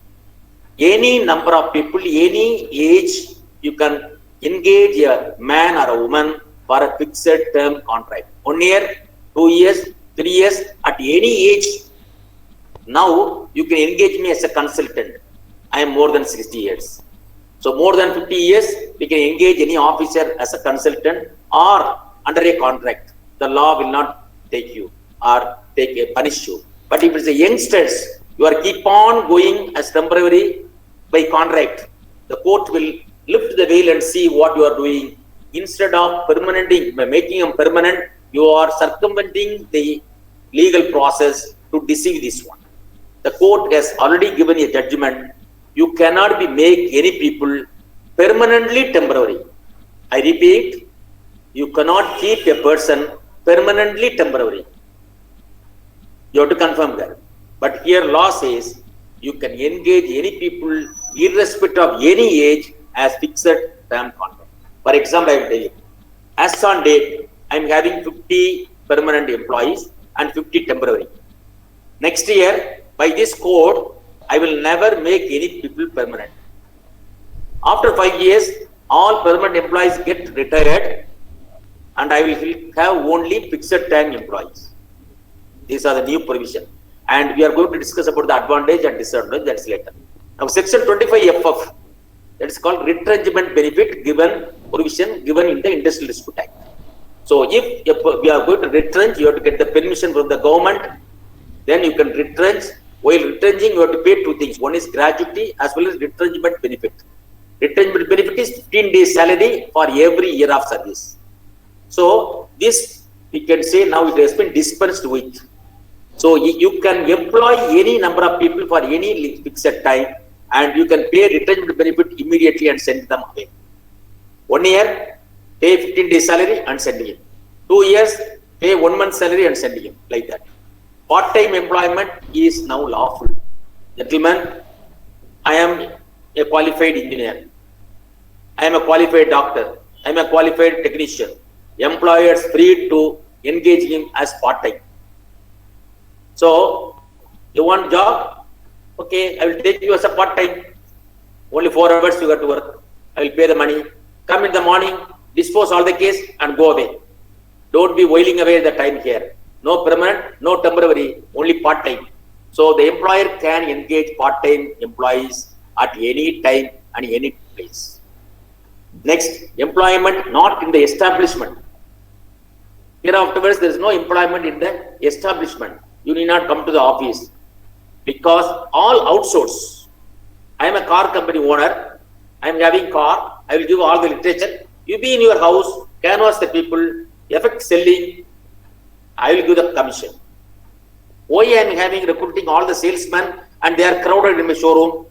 any number of people, any age, you can engage a man or a woman for a fixed term contract. 1 year, 2 years, 3 years, at any age. Now you can engage me as a consultant. I am more than 60 years. So more than 50 years, we can engage any officer as a consultant or under a contract. The law will not take you or punish you. But if it's a youngsters, you are keep on going as temporary by contract, the court will lift the veil and see what you are doing. Instead of permanenting, by making them permanent, you are circumventing the legal process to deceive this one. The court has already given a judgment. You cannot make any people permanently temporary. I repeat, you cannot keep a person permanently temporary. You have to confirm that. But here law says you can engage any people irrespective of any age as fixed term contract. For example, I will tell you, as on date, I am having 50 permanent employees and 50 temporary. Next year, by this code, I will never make any people permanent. After 5 years, all permanent employees get retired and I will have only fixed term employees. These are the new provision. And we are going to discuss about the advantage and disadvantage, that's later. Now, section 25FF, that is called retrenchment benefit provision given in the Industrial Dispute Act. So if we are going to retrench, you have to get the permission from the government, then you can retrench. While retrenching, you have to pay two things. One is gratuity as well as retrenchment benefit. Retrenchment benefit is 15 days salary for every year of service. So this we can say now it has been dispensed with. So you can employ any number of people for any fixed time and you can pay retrenchment benefit immediately and send them away. 1 year, pay 15 days salary and send him. 2 years, pay 1 month salary and send him, like that. Part-time employment is now lawful. Gentlemen, I am a qualified engineer. I am a qualified doctor. I am a qualified technician. Employers free to engage him as part-time. So, you want job? Okay, I will take you as a part-time. Only 4 hours you got to work. I will pay the money. Come in the morning, dispose all the case and go away. Don't be whiling away the time here. No permanent, no temporary, only part-time. So the employer can engage part-time employees at any time and any place. Next, employment not in the establishment. Here afterwards, there is no employment in the establishment. You need not come to the office because all outsource. I am a car company owner. I am having car. I will give all the literature. You be in your house, canvass the people, effect selling. I will give the commission. Why I am having recruiting all the salesmen and they are crowded in my showroom?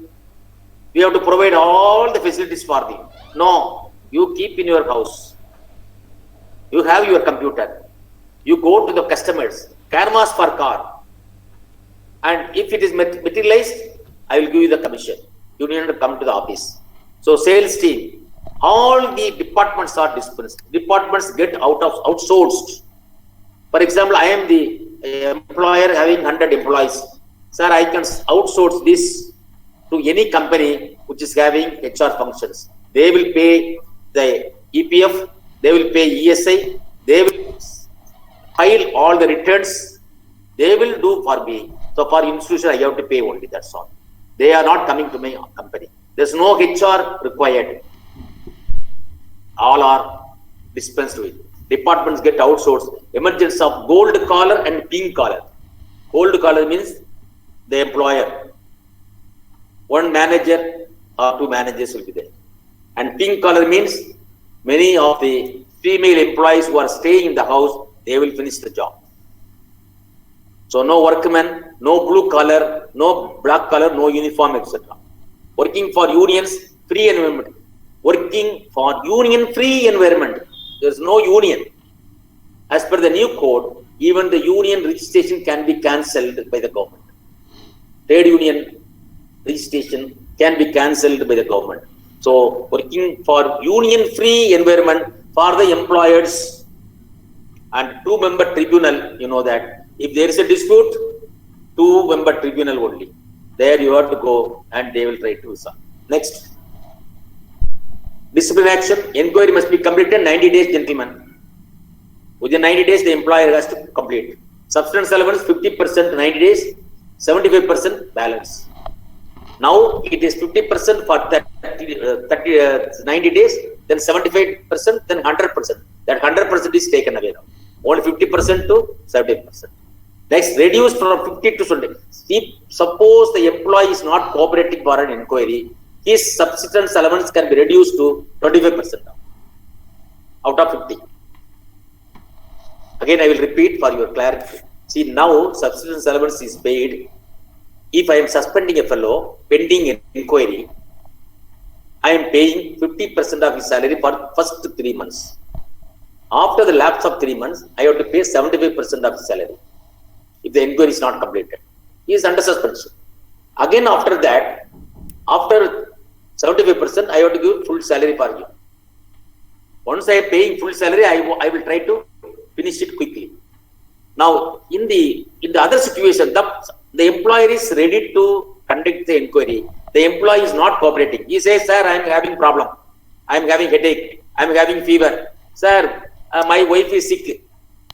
We have to provide all the facilities for them. No, you keep in your house. You have your computer. You go to the customers, canvas for car. And if it is materialized, I will give you the commission. You need to come to the office. So sales team, all the departments are dispensed. Departments get outsourced. For example, I am the employer having 100 employees. Sir, I can outsource this to any company which is having HR functions. They will pay the EPF, they will pay ESI, they will file all the returns, they will do for me. So for institution, I have to pay only, that's all. They are not coming to my company. There's no HR required. All are dispensed with. Departments get outsourced. Emergence of gold collar and pink collar. Gold collar means the employer. One manager or 2 managers will be there. And pink collar means many of the female employees who are staying in the house, they will finish the job. So no workmen, no blue collar, no black collar, no uniform, etc. Working for unions, free environment. Working for union-free environment. There is no union. As per the new code, even the union registration can be cancelled by the government. Trade union registration can be cancelled by the government. So working for union-free environment for the employers and 2-member tribunal, you know that if there is a dispute, 2-member tribunal only. There you have to go and they will try to resolve. Next. Discipline action, inquiry must be completed 90 days, gentlemen. Within 90 days, the employer has to complete. Substance allowance 50% 90 days, 75% balance. Now it is 50% for 90 days, then 75%, then 100%. That 100% is taken away now. Only 50% to 70%. Next, reduce from 50 to 20. Suppose the employee is not cooperating for an inquiry, his subsistence allowance can be reduced to 25% now, out of 50. Again, I will repeat for your clarity. See, now subsistence allowance is paid. If I am suspending a fellow pending an inquiry, I am paying 50% of his salary for first 3 months. After the lapse of 3 months, I have to pay 75% of his salary if the inquiry is not completed. He is under suspension. Again, after that, after 75%, I have to give full salary for you. Once I am paying full salary, I will try to finish it quickly. Now, in the other situation, the employer is ready to conduct the inquiry. The employee is not cooperating. He says, sir, I am having problem. I am having headache. I am having fever. Sir, my wife is sick.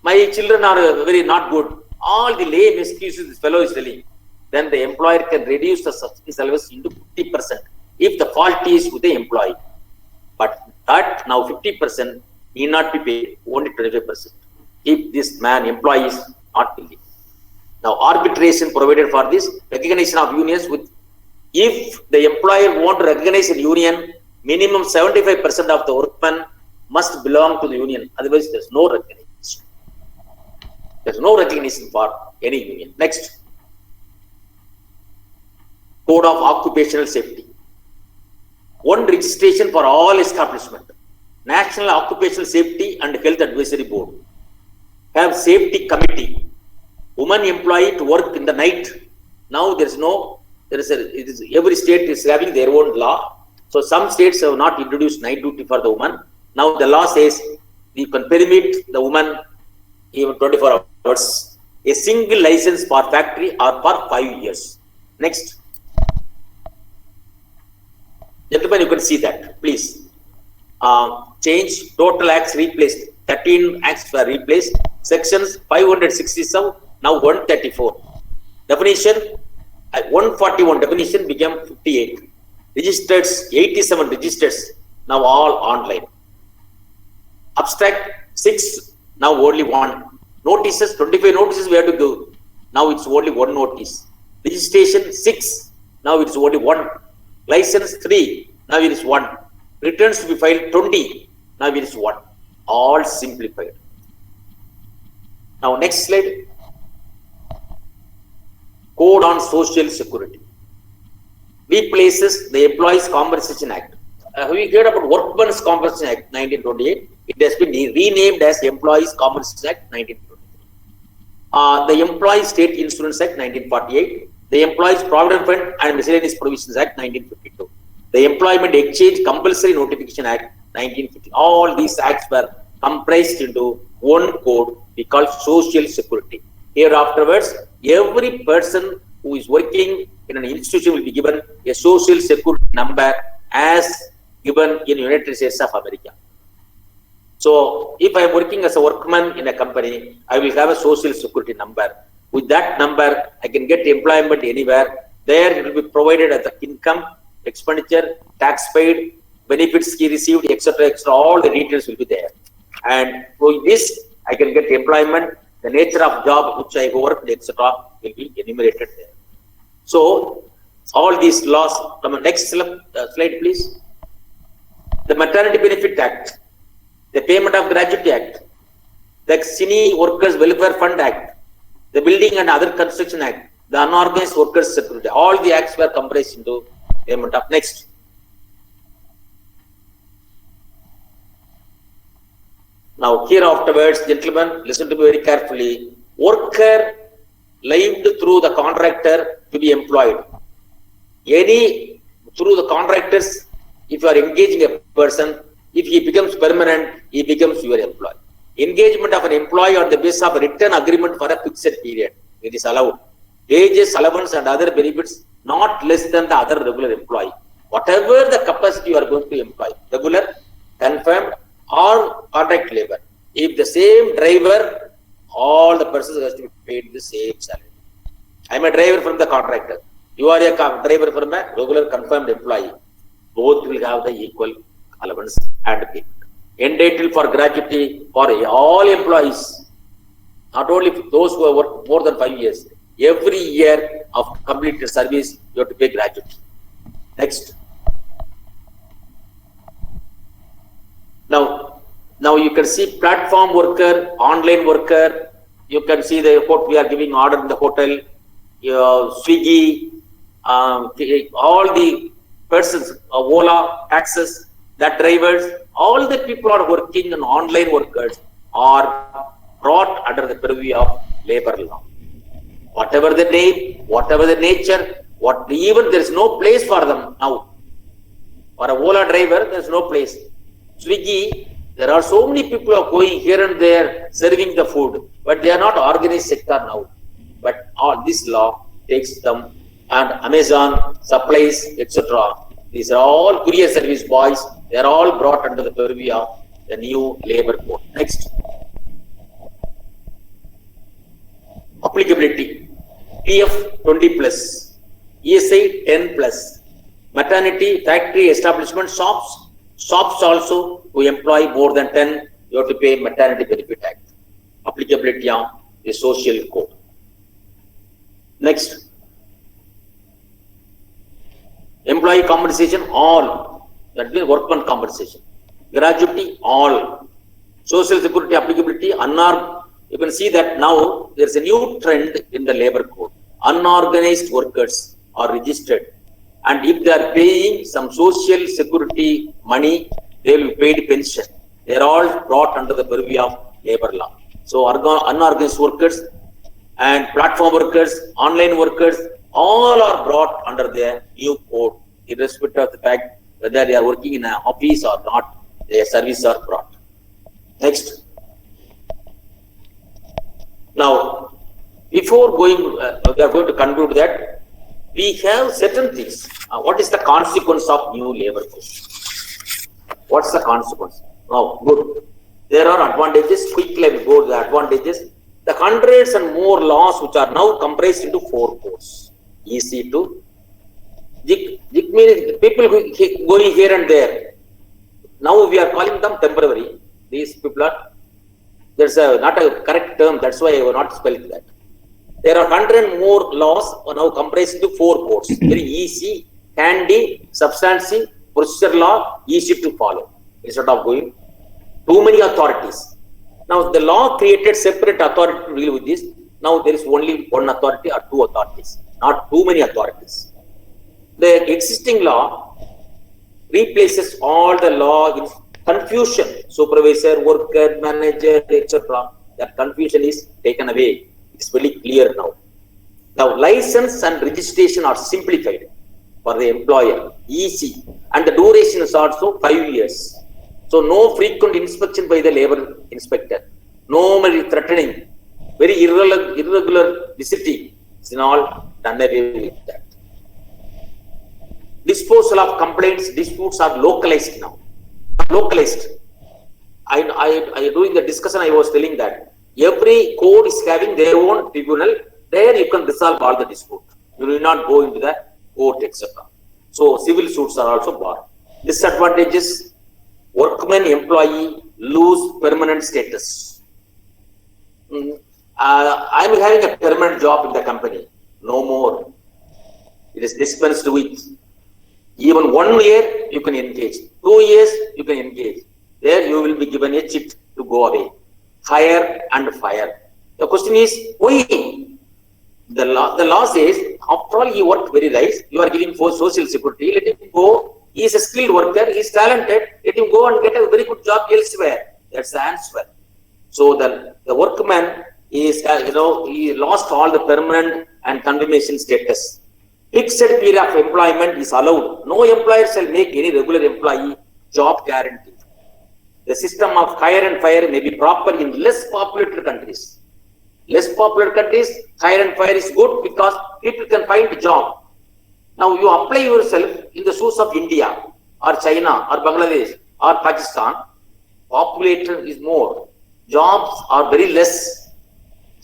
My children are very not good. All the lame excuses this fellow is telling. Then the employer can reduce the subsistence allowance into 50% if the fault is with the employee. But that now 50% need not be paid, only 25%. If this employee is not willing. Now arbitration provided for this, recognition of unions with, if the employer want to recognize a union, minimum 75% of the workmen must belong to the union. Otherwise, there is no recognition. There is no recognition for any union. Next. Code of Occupational Safety. One registration for all establishment. National Occupational Safety and Health Advisory Board have safety committee. Woman employee to work in the night. Now every state is having their own law. So some states have not introduced night duty for the woman. Now the law says you can permit the woman even 24 hours. A single license for factory or for 5 years. Next. Gentlemen, you can see that. Please. Change. Total acts replaced. 13 acts were replaced. Sections 567, now 134. Definition, 141 definition became 58. Registers, 87 registers, now all online. Abstract, 6, now only 1. Notices, 25 notices we have to do. Now it's only 1 notice. Registration, 6, now it's only 1. License, 3, now it is 1. Returns to be filed, 20, now it is 1. All simplified. Now next slide. Code on Social Security. Replaces the Employees Compensation Act. Have you heard about Workmen's Compensation Act 1928? It has been renamed as Employees Compensation Act 1923. The Employees State Insurance Act 1948. The Employees Provident Fund and Miscellaneous Provisions Act 1952. The Employment Exchange Compulsory Notification Act 1950. All these acts were comprised into one code we call Social Security. Here afterwards, every person who is working in an institution will be given a Social Security number as given in United States of America. So if I am working as a workman in a company, I will have a Social Security number. With that number, I can get employment anywhere. There it will be provided as the income, expenditure, tax paid, benefits he received, etc., etc. All the details will be there. And through this, I can get employment, the nature of job which I worked, etc., will be enumerated there. So, all these laws, come on, next slide, please. The Maternity Benefit Act, the Payment of Gratuity Act, the Cine Workers Welfare Fund Act, the Building and Other Construction Act, the Unorganized Workers Security, all the acts were comprised into payment of. Next. Now, here afterwards, gentlemen, listen to me very carefully. Worker lived through the contractor to be employed. Any through the contractors if you are engaging a person, if he becomes permanent, he becomes your employee. Engagement of an employee on the basis of a written agreement for a fixed period, it is allowed. Wages, allowance and other benefits not less than the other regular employee. Whatever the capacity you are going to employ, regular, confirmed or contract labor. If the same driver, all the persons has to be paid the same salary. I am a driver from the contractor. You are a driver from a regular confirmed employee. Both will have the equal allowance and payment. Entitled for gratuity for all employees, not only those who have worked more than 5 years. Every year of completed service, you have to pay gratuity. Next. Now you can see platform worker, online worker. You can see the what we are giving order in the hotel, Swiggy, all the persons, Ola, taxes, that drivers, all the people are working and online workers are brought under the purview of labor law. Whatever the name, whatever the nature, even there is no place for them now. For a Ola driver, there is no place. Swiggy, there are so many people are going here and there serving the food, but they are not organized sector now. But all this law takes them, and Amazon, supplies, etc. These are all courier service boys. They are all brought under the purview of the new labor code. Next. Applicability. PF 20 plus, ESI 10 plus, maternity, factory, establishment, shops also who employ more than 10, you have to pay maternity benefit act. Applicability on the social code. Next. Employee compensation, all. That means workman compensation. Gratuity, all. Social security applicability, you can see that now there is a new trend in the labor code. Unorganized workers are registered, and if they are paying some social security money, they will be paid pension. They are all brought under the purview of labor law. So unorganized workers and platform workers, online workers, all are brought under the new code, irrespective of the fact whether they are working in an office or not, their services are brought. Next. Now, before going, we are going to conclude that we have certain things. What is the consequence of new labor code? What's the consequence? Oh, good. There are advantages. Quickly, I will go to the advantages. The hundreds and more laws which are now compressed into 4 codes. Easy to. People going here and there. Now we are calling them temporary. These people are. There's not a correct term. That's why I will not spell that. There are 100 more laws now compressed into 4 codes. Very easy, handy, substantive, procedure law, easy to follow. Instead of going too many authorities. Now the law created separate authority to deal with this. Now there is only one authority or 2 authorities, not too many authorities. The existing law replaces all the law in confusion. Supervisor, worker, manager, etc. That confusion is taken away. It's very clear now. Now license and registration are simplified for the employer, easy, and the duration is also 5 years. So no frequent inspection by the labor inspector, no threatening, very irregular visiting. It's all done away with that. Disposal of complaints, disputes are localized now. Localized. I doing the discussion, I was telling that every code is having their own tribunal. There you can resolve all the dispute. You will not go into the court, etc. So civil suits are also barred. Disadvantages: workman employee lose permanent status. I am having a permanent job in the company. No more. It is dispensed with. Even 1 year you can engage. 2 years you can engage. There you will be given a chit to go away. Hire and fire. The question is, why? The law says, after all, he worked very nice. You are giving for social security. Let him go. He is a skilled worker. He is talented. Let him go and get a very good job elsewhere. That's the answer. So the workman is, he lost all the permanent and confirmation status. Fixed period of employment is allowed. No employer shall make any regular employee job guarantee. The system of hire and fire may be proper in less populated countries. Less popular countries, hire and fire is good because people can find a job. Now you apply yourself in the shoes of India or China or Bangladesh or Pakistan. Population is more. Jobs are very less.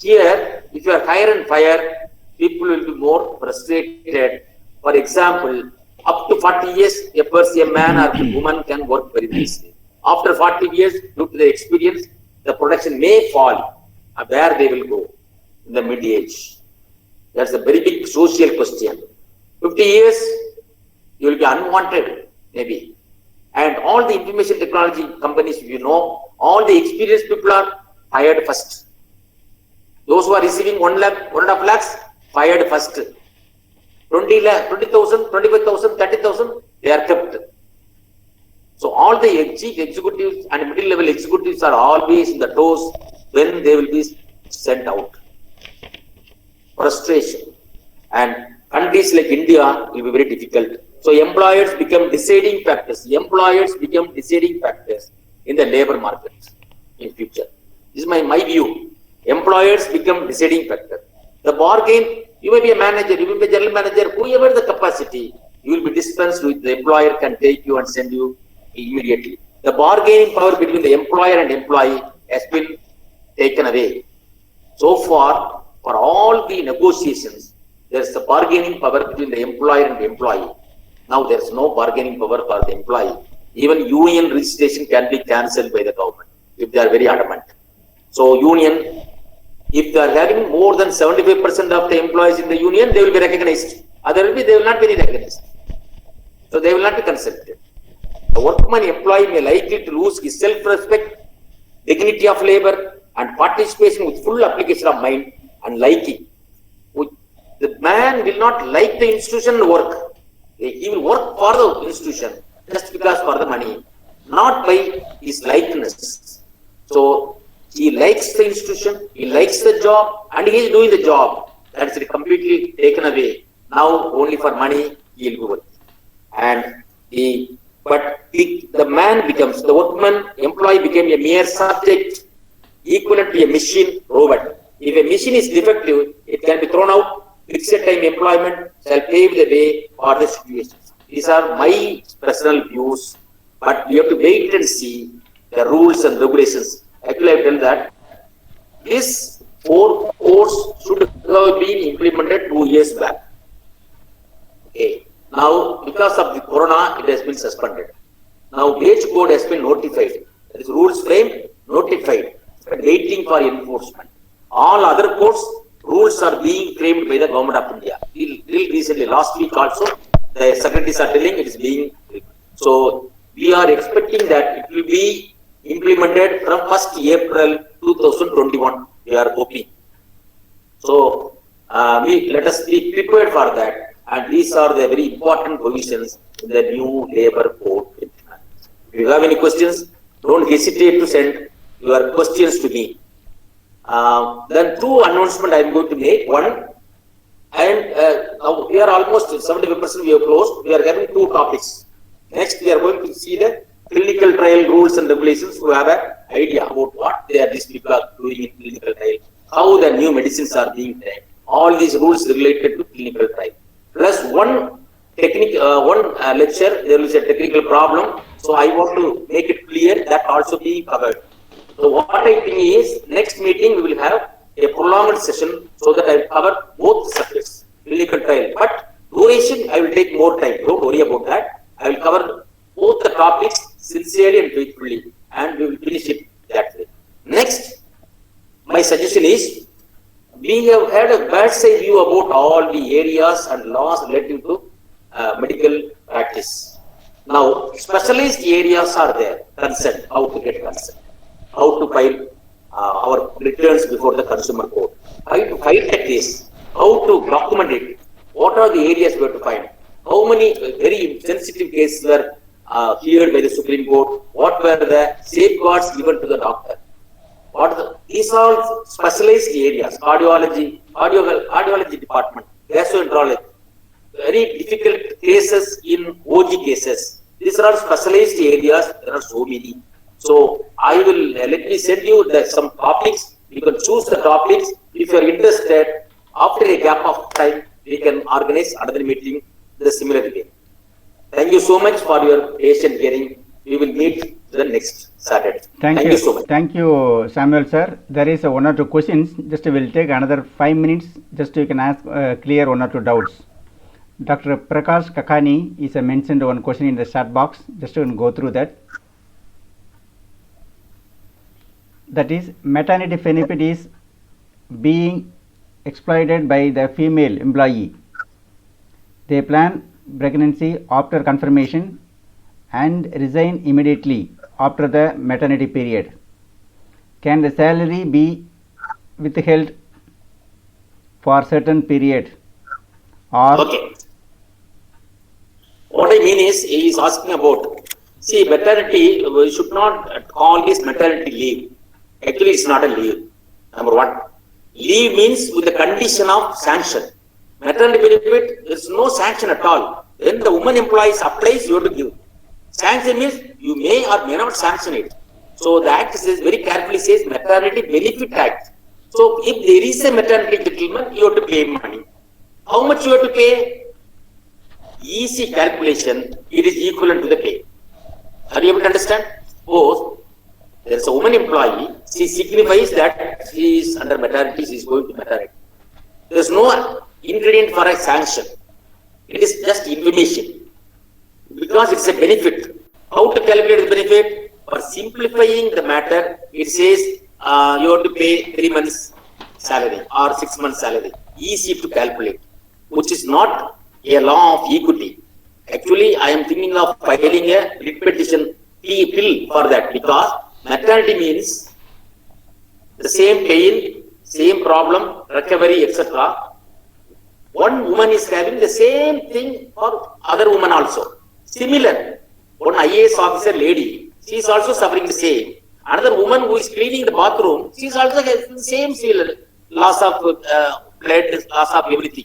Here, if you are hire and fire, people will be more frustrated. For example, up to 40 years, a man or a woman can work very nicely. After 40 years, due to the experience, the production may fall. Where they will go in the mid-age? That's a very big social question. 50 years, you will be unwanted, maybe. And all the information technology companies, you know, all the experienced people are hired first. Those who are receiving 1 lakh, 1.5 lakhs, fired first. 20 lakh, 20,000, 25,000, 30,000, they are kept. So all the chief executives and middle level executives are always in the toes when they will be sent out. Frustration. And countries like India will be very difficult. So employers become deciding factors. Employers become deciding factors in the labor market in future. This is my view. Employers become deciding factor. The bargain, you may be a manager, you may be a general manager, whoever the capacity, you will be dispensed with. The employer can take you and send you immediately. The bargaining power between the employer and employee has been taken away. So far, for all the negotiations, there is the bargaining power between the employer and the employee. Now there is no bargaining power for the employee. Even union registration can be cancelled by the government if they are very adamant. So union, if they are having more than 75% of the employees in the union, they will be recognized. Otherwise, they will not be recognized. So they will not be consulted. The workman employee may likely to lose his self-respect, dignity of labor, and participation with full application of mind and liking. The man will not like the institution work. He will work for the institution just because for the money, not by his likeness. So he likes the institution, he likes the job, and he is doing the job. That is completely taken away. Now only for money he will be working. And the man becomes, the workman employee became a mere subject, equivalent to a machine robot. If a machine is defective, it can be thrown out. Fixed time employment shall pave the way for the situation. These are my personal views, but we have to wait and see the rules and regulations. Actually, I tell that this 4 course should have been implemented 2 years back. Okay. Now, because of the corona, it has been suspended. Now, wage code has been notified. There is rules framed, notified, but waiting for enforcement. All other codes, rules are being framed by the government of India. Till recently, last week also, the secretaries are telling it is being. So, we are expecting that it will be implemented from 1st April 2021. We are hoping. So, let us be prepared for that. And these are the very important provisions in the new labor code. If you have any questions, don't hesitate to send your questions to me. Then 2 announcements I am going to make. One, and now we are almost 75% we have closed. We are having 2 topics. Next, we are going to see the clinical trial rules and regulations to have an idea about what these people are doing in clinical trial, how the new medicines are being trained. All these rules related to clinical trial. Plus one lecture, there is a technical problem. So I want to make it clear that also being covered. So what I think is, next meeting we will have a prolonged session so that I will cover both subjects, clinical trial. But duration, I will take more time. Don't worry about that. I will cover both the topics sincerely and faithfully, and we will finish it that way. Next, my suggestion is, we have had a bird's eye view about all the areas and laws relating to medical practice. Now, specialized areas are there. Consent, how to get consent, how to file our returns before the consumer court, how to file a case, how to document it, what are the areas we have to find, how many very sensitive cases were heard by the Supreme Court, what were the safeguards given to the doctor. These are specialized areas, cardiology department, gastroenterology. very difficult cases in OG cases. These are all specialized areas. There are so many. So I will let me send you some topics. You can choose the topics. If you are interested, after a gap of time, we can organize another meeting the similar way. Thank you so much for your patient hearing. We will meet the next Saturday. Thank you so much. Thank you, Samuel sir. There is one or two questions. Just we'll take another 5 minutes. Just you can ask clear one or two doubts. Dr. Prakash Kakani is mentioned one question in the chat box. Just you can go through that. That is, maternity benefit is being exploited by the female employee. They plan pregnancy after confirmation and resign immediately after the maternity period. Can the salary be withheld for certain period? Or okay. What I mean is, he is asking about, see, maternity, we should not call this maternity leave. Actually, it's not a leave. Number one, leave means with the condition of sanction. Maternity benefit, there's no sanction at all. When the woman employees applies, you have to give. Sanction means you may or may not sanction it. So the Act says, very carefully says, Maternity Benefit Act. So if there is a maternity settlement, you have to pay money. How much you have to pay? Easy calculation, it is equivalent to the pay. Are you able to understand? Suppose there is a woman employee, she signifies that she is under maternity, she is going to maternity. There is no ingredient for a sanction. It is just information. Because it's a benefit. How to calculate the benefit? For simplifying the matter, it says you have to pay 3 months salary or 6 months salary. Easy to calculate, which is not a law of equity. Actually, I am thinking of filing a writ petition bill for that, because maternity means the same pain, same problem, recovery, etc. One woman is having the same thing for other woman also. Similar, one IAS officer lady, she is also suffering the same. Another woman who is cleaning the bathroom, she is also having the same loss of blood, loss of everything.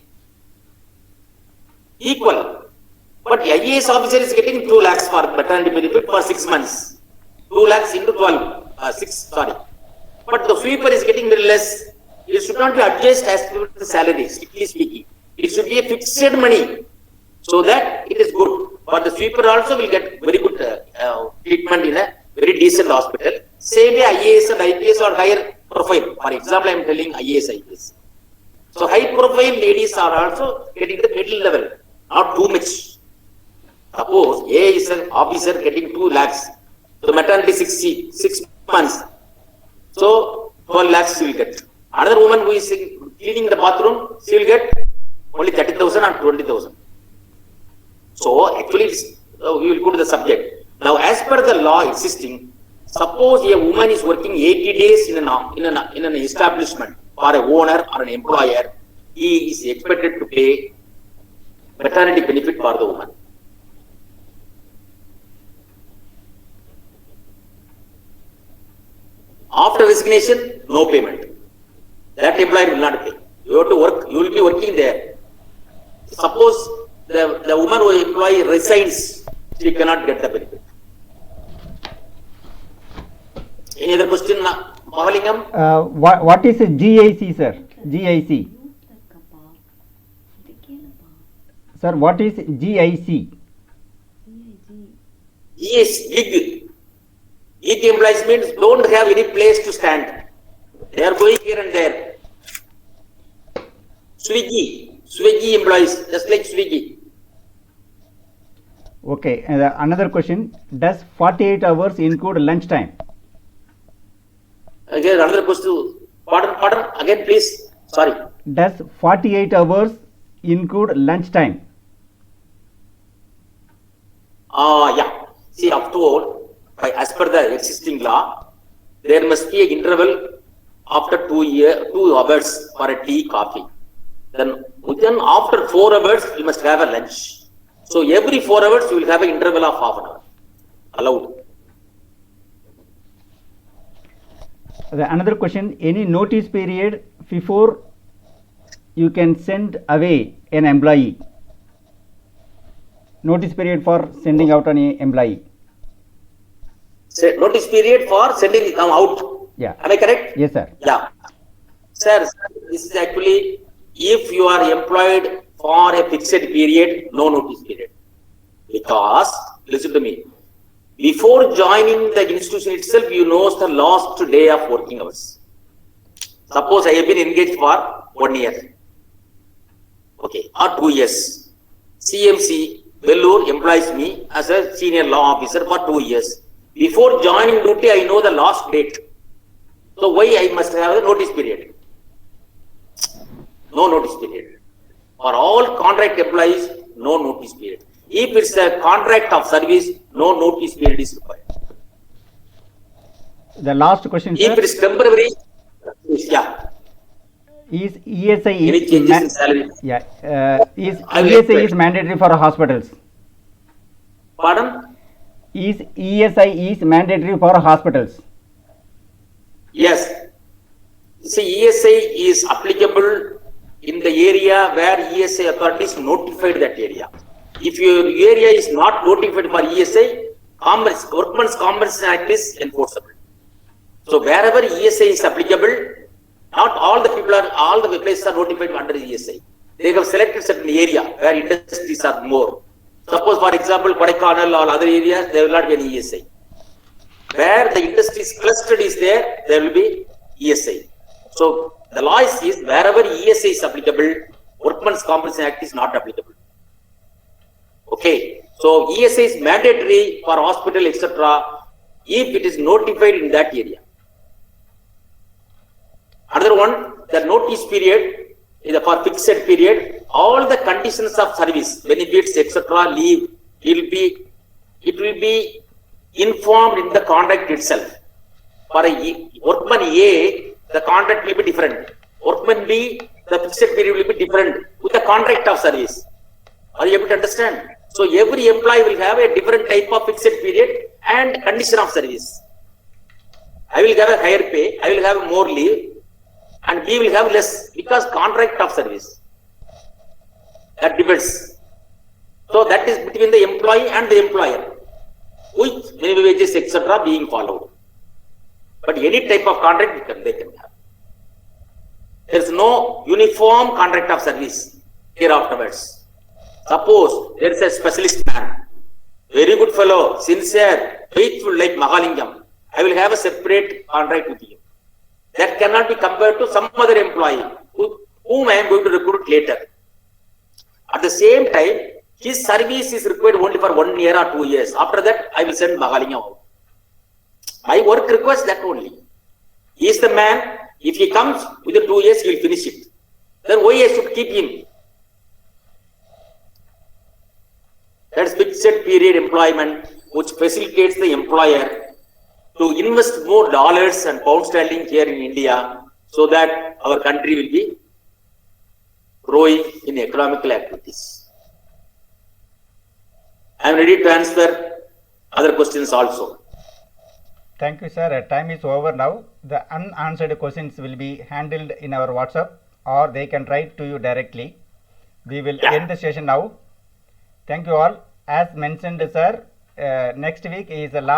Equal. But the IAS officer is getting 2 lakhs for maternity benefit for 6 months. 2 lakhs into 6, sorry. But the sweeper is getting little less. It should not be adjusted as per the salary, strictly speaking. It should be a fixed money, so that it is good. But the sweeper also will get very good treatment in a very decent hospital. Same way IAS and IPS or higher profile. For example, I am telling IAS, IPS. So high profile ladies are also getting the middle level, not too much. Suppose A is an officer getting 2 lakhs. So maternity 6 months. So 12 lakhs she will get. Another woman who is cleaning the bathroom, she will get only 30,000 or 20,000. So actually, we will go to the subject. Now, as per the law existing, suppose a woman is working 80 days in an establishment for a owner or an employer, he is expected to pay maternity benefit for the woman. After resignation, no payment. That employer will not pay. You have to work, you will be working there. Suppose the woman who employee resigns, she cannot get the benefit. Any other question, Mahalingam? What is a GIC, sir? GIC. Sir, what is GIC? Yes, gig. Gig employees means don't have any place to stand. They are going here and there. Swiggy employees, just like Swiggy. Okay, and another question, does 48 hours include lunch time? Again, another question. Pardon, again please. Sorry. Does 48 hours include lunch time? Yeah. See, after all, as per the existing law, there must be an interval after 2 hours for a tea, coffee. Then after 4 hours, you must have a lunch. So every 4 hours, you will have an interval of half an hour. Allowed. Another question, any notice period before you can send away an employee? notice period for sending out an employee. Notice period for sending them out. Yeah. Am I correct? Yes, sir. Yeah. Sir, this is actually if you are employed for a fixed period, no notice period. Because, listen to me, before joining the institution itself, you know the last day of working hours. Suppose I have been engaged for 1 year, okay, or 2 years. CMC, Vellore employs me as a senior law officer for 2 years. Before joining duty, I know the last date. So why I must have a notice period? No notice period. For all contract employees, no notice period. If it's a contract of service, no notice period is required. The last question, sir. If it is temporary, yeah. Is ESI Any is changes in salary? yeah is I will ESI explain. is mandatory for hospitals? Pardon? Is ESI is mandatory for hospitals? Yes. See, ESI is applicable in the area where ESI authorities notified that area. If your area is not notified for ESI, Workmen's Compensation Act is enforceable. So wherever ESI is applicable, not all the places are notified under ESI. They have selected certain area where industries are more. Suppose, for example, Kodaikanal or other areas, there will not be any ESI. Where the industries clustered is there, there will be ESI. So the law is wherever ESI is applicable, Workmen's Compensation Act is not applicable. Okay. So ESI is mandatory for hospital, etc. if it is notified in that area. Another one, the notice period is for fixed period. All the conditions of service, benefits, etc., leave, it will be informed in the contract itself. For a workman A, the contract will be different. Workman B, the fixed period will be different with the contract of service. Are you able to understand? So every employee will have a different type of fixed period and condition of service. I will have a higher pay, I will have more leave, and B will have less because contract of service. That depends. So that is between the employee and the employer, with minimum wages, etc. being followed. But any type of contract they can have. There is no uniform contract of service here afterwards. Suppose there is a specialist man, very good fellow, sincere, faithful like Mahalingam. I will have a separate contract with him. That cannot be compared to some other employee whom I am going to recruit later. At the same time, his service is required only for 1 year or 2 years. After that, I will send Mahalingam out. My work requires that only. He is the man. If he comes within 2 years, he will finish it. Then why I should keep him? That is fixed period employment, which facilitates the employer to invest more dollars and pound sterling here in India, so that our country will be growing in economical activities. I am ready to answer other questions also. Thank you, sir. Time is over now. The unanswered questions will be handled in our WhatsApp, or they can write to you directly. We will end the session now. Thank you all. As mentioned, sir, next week is the last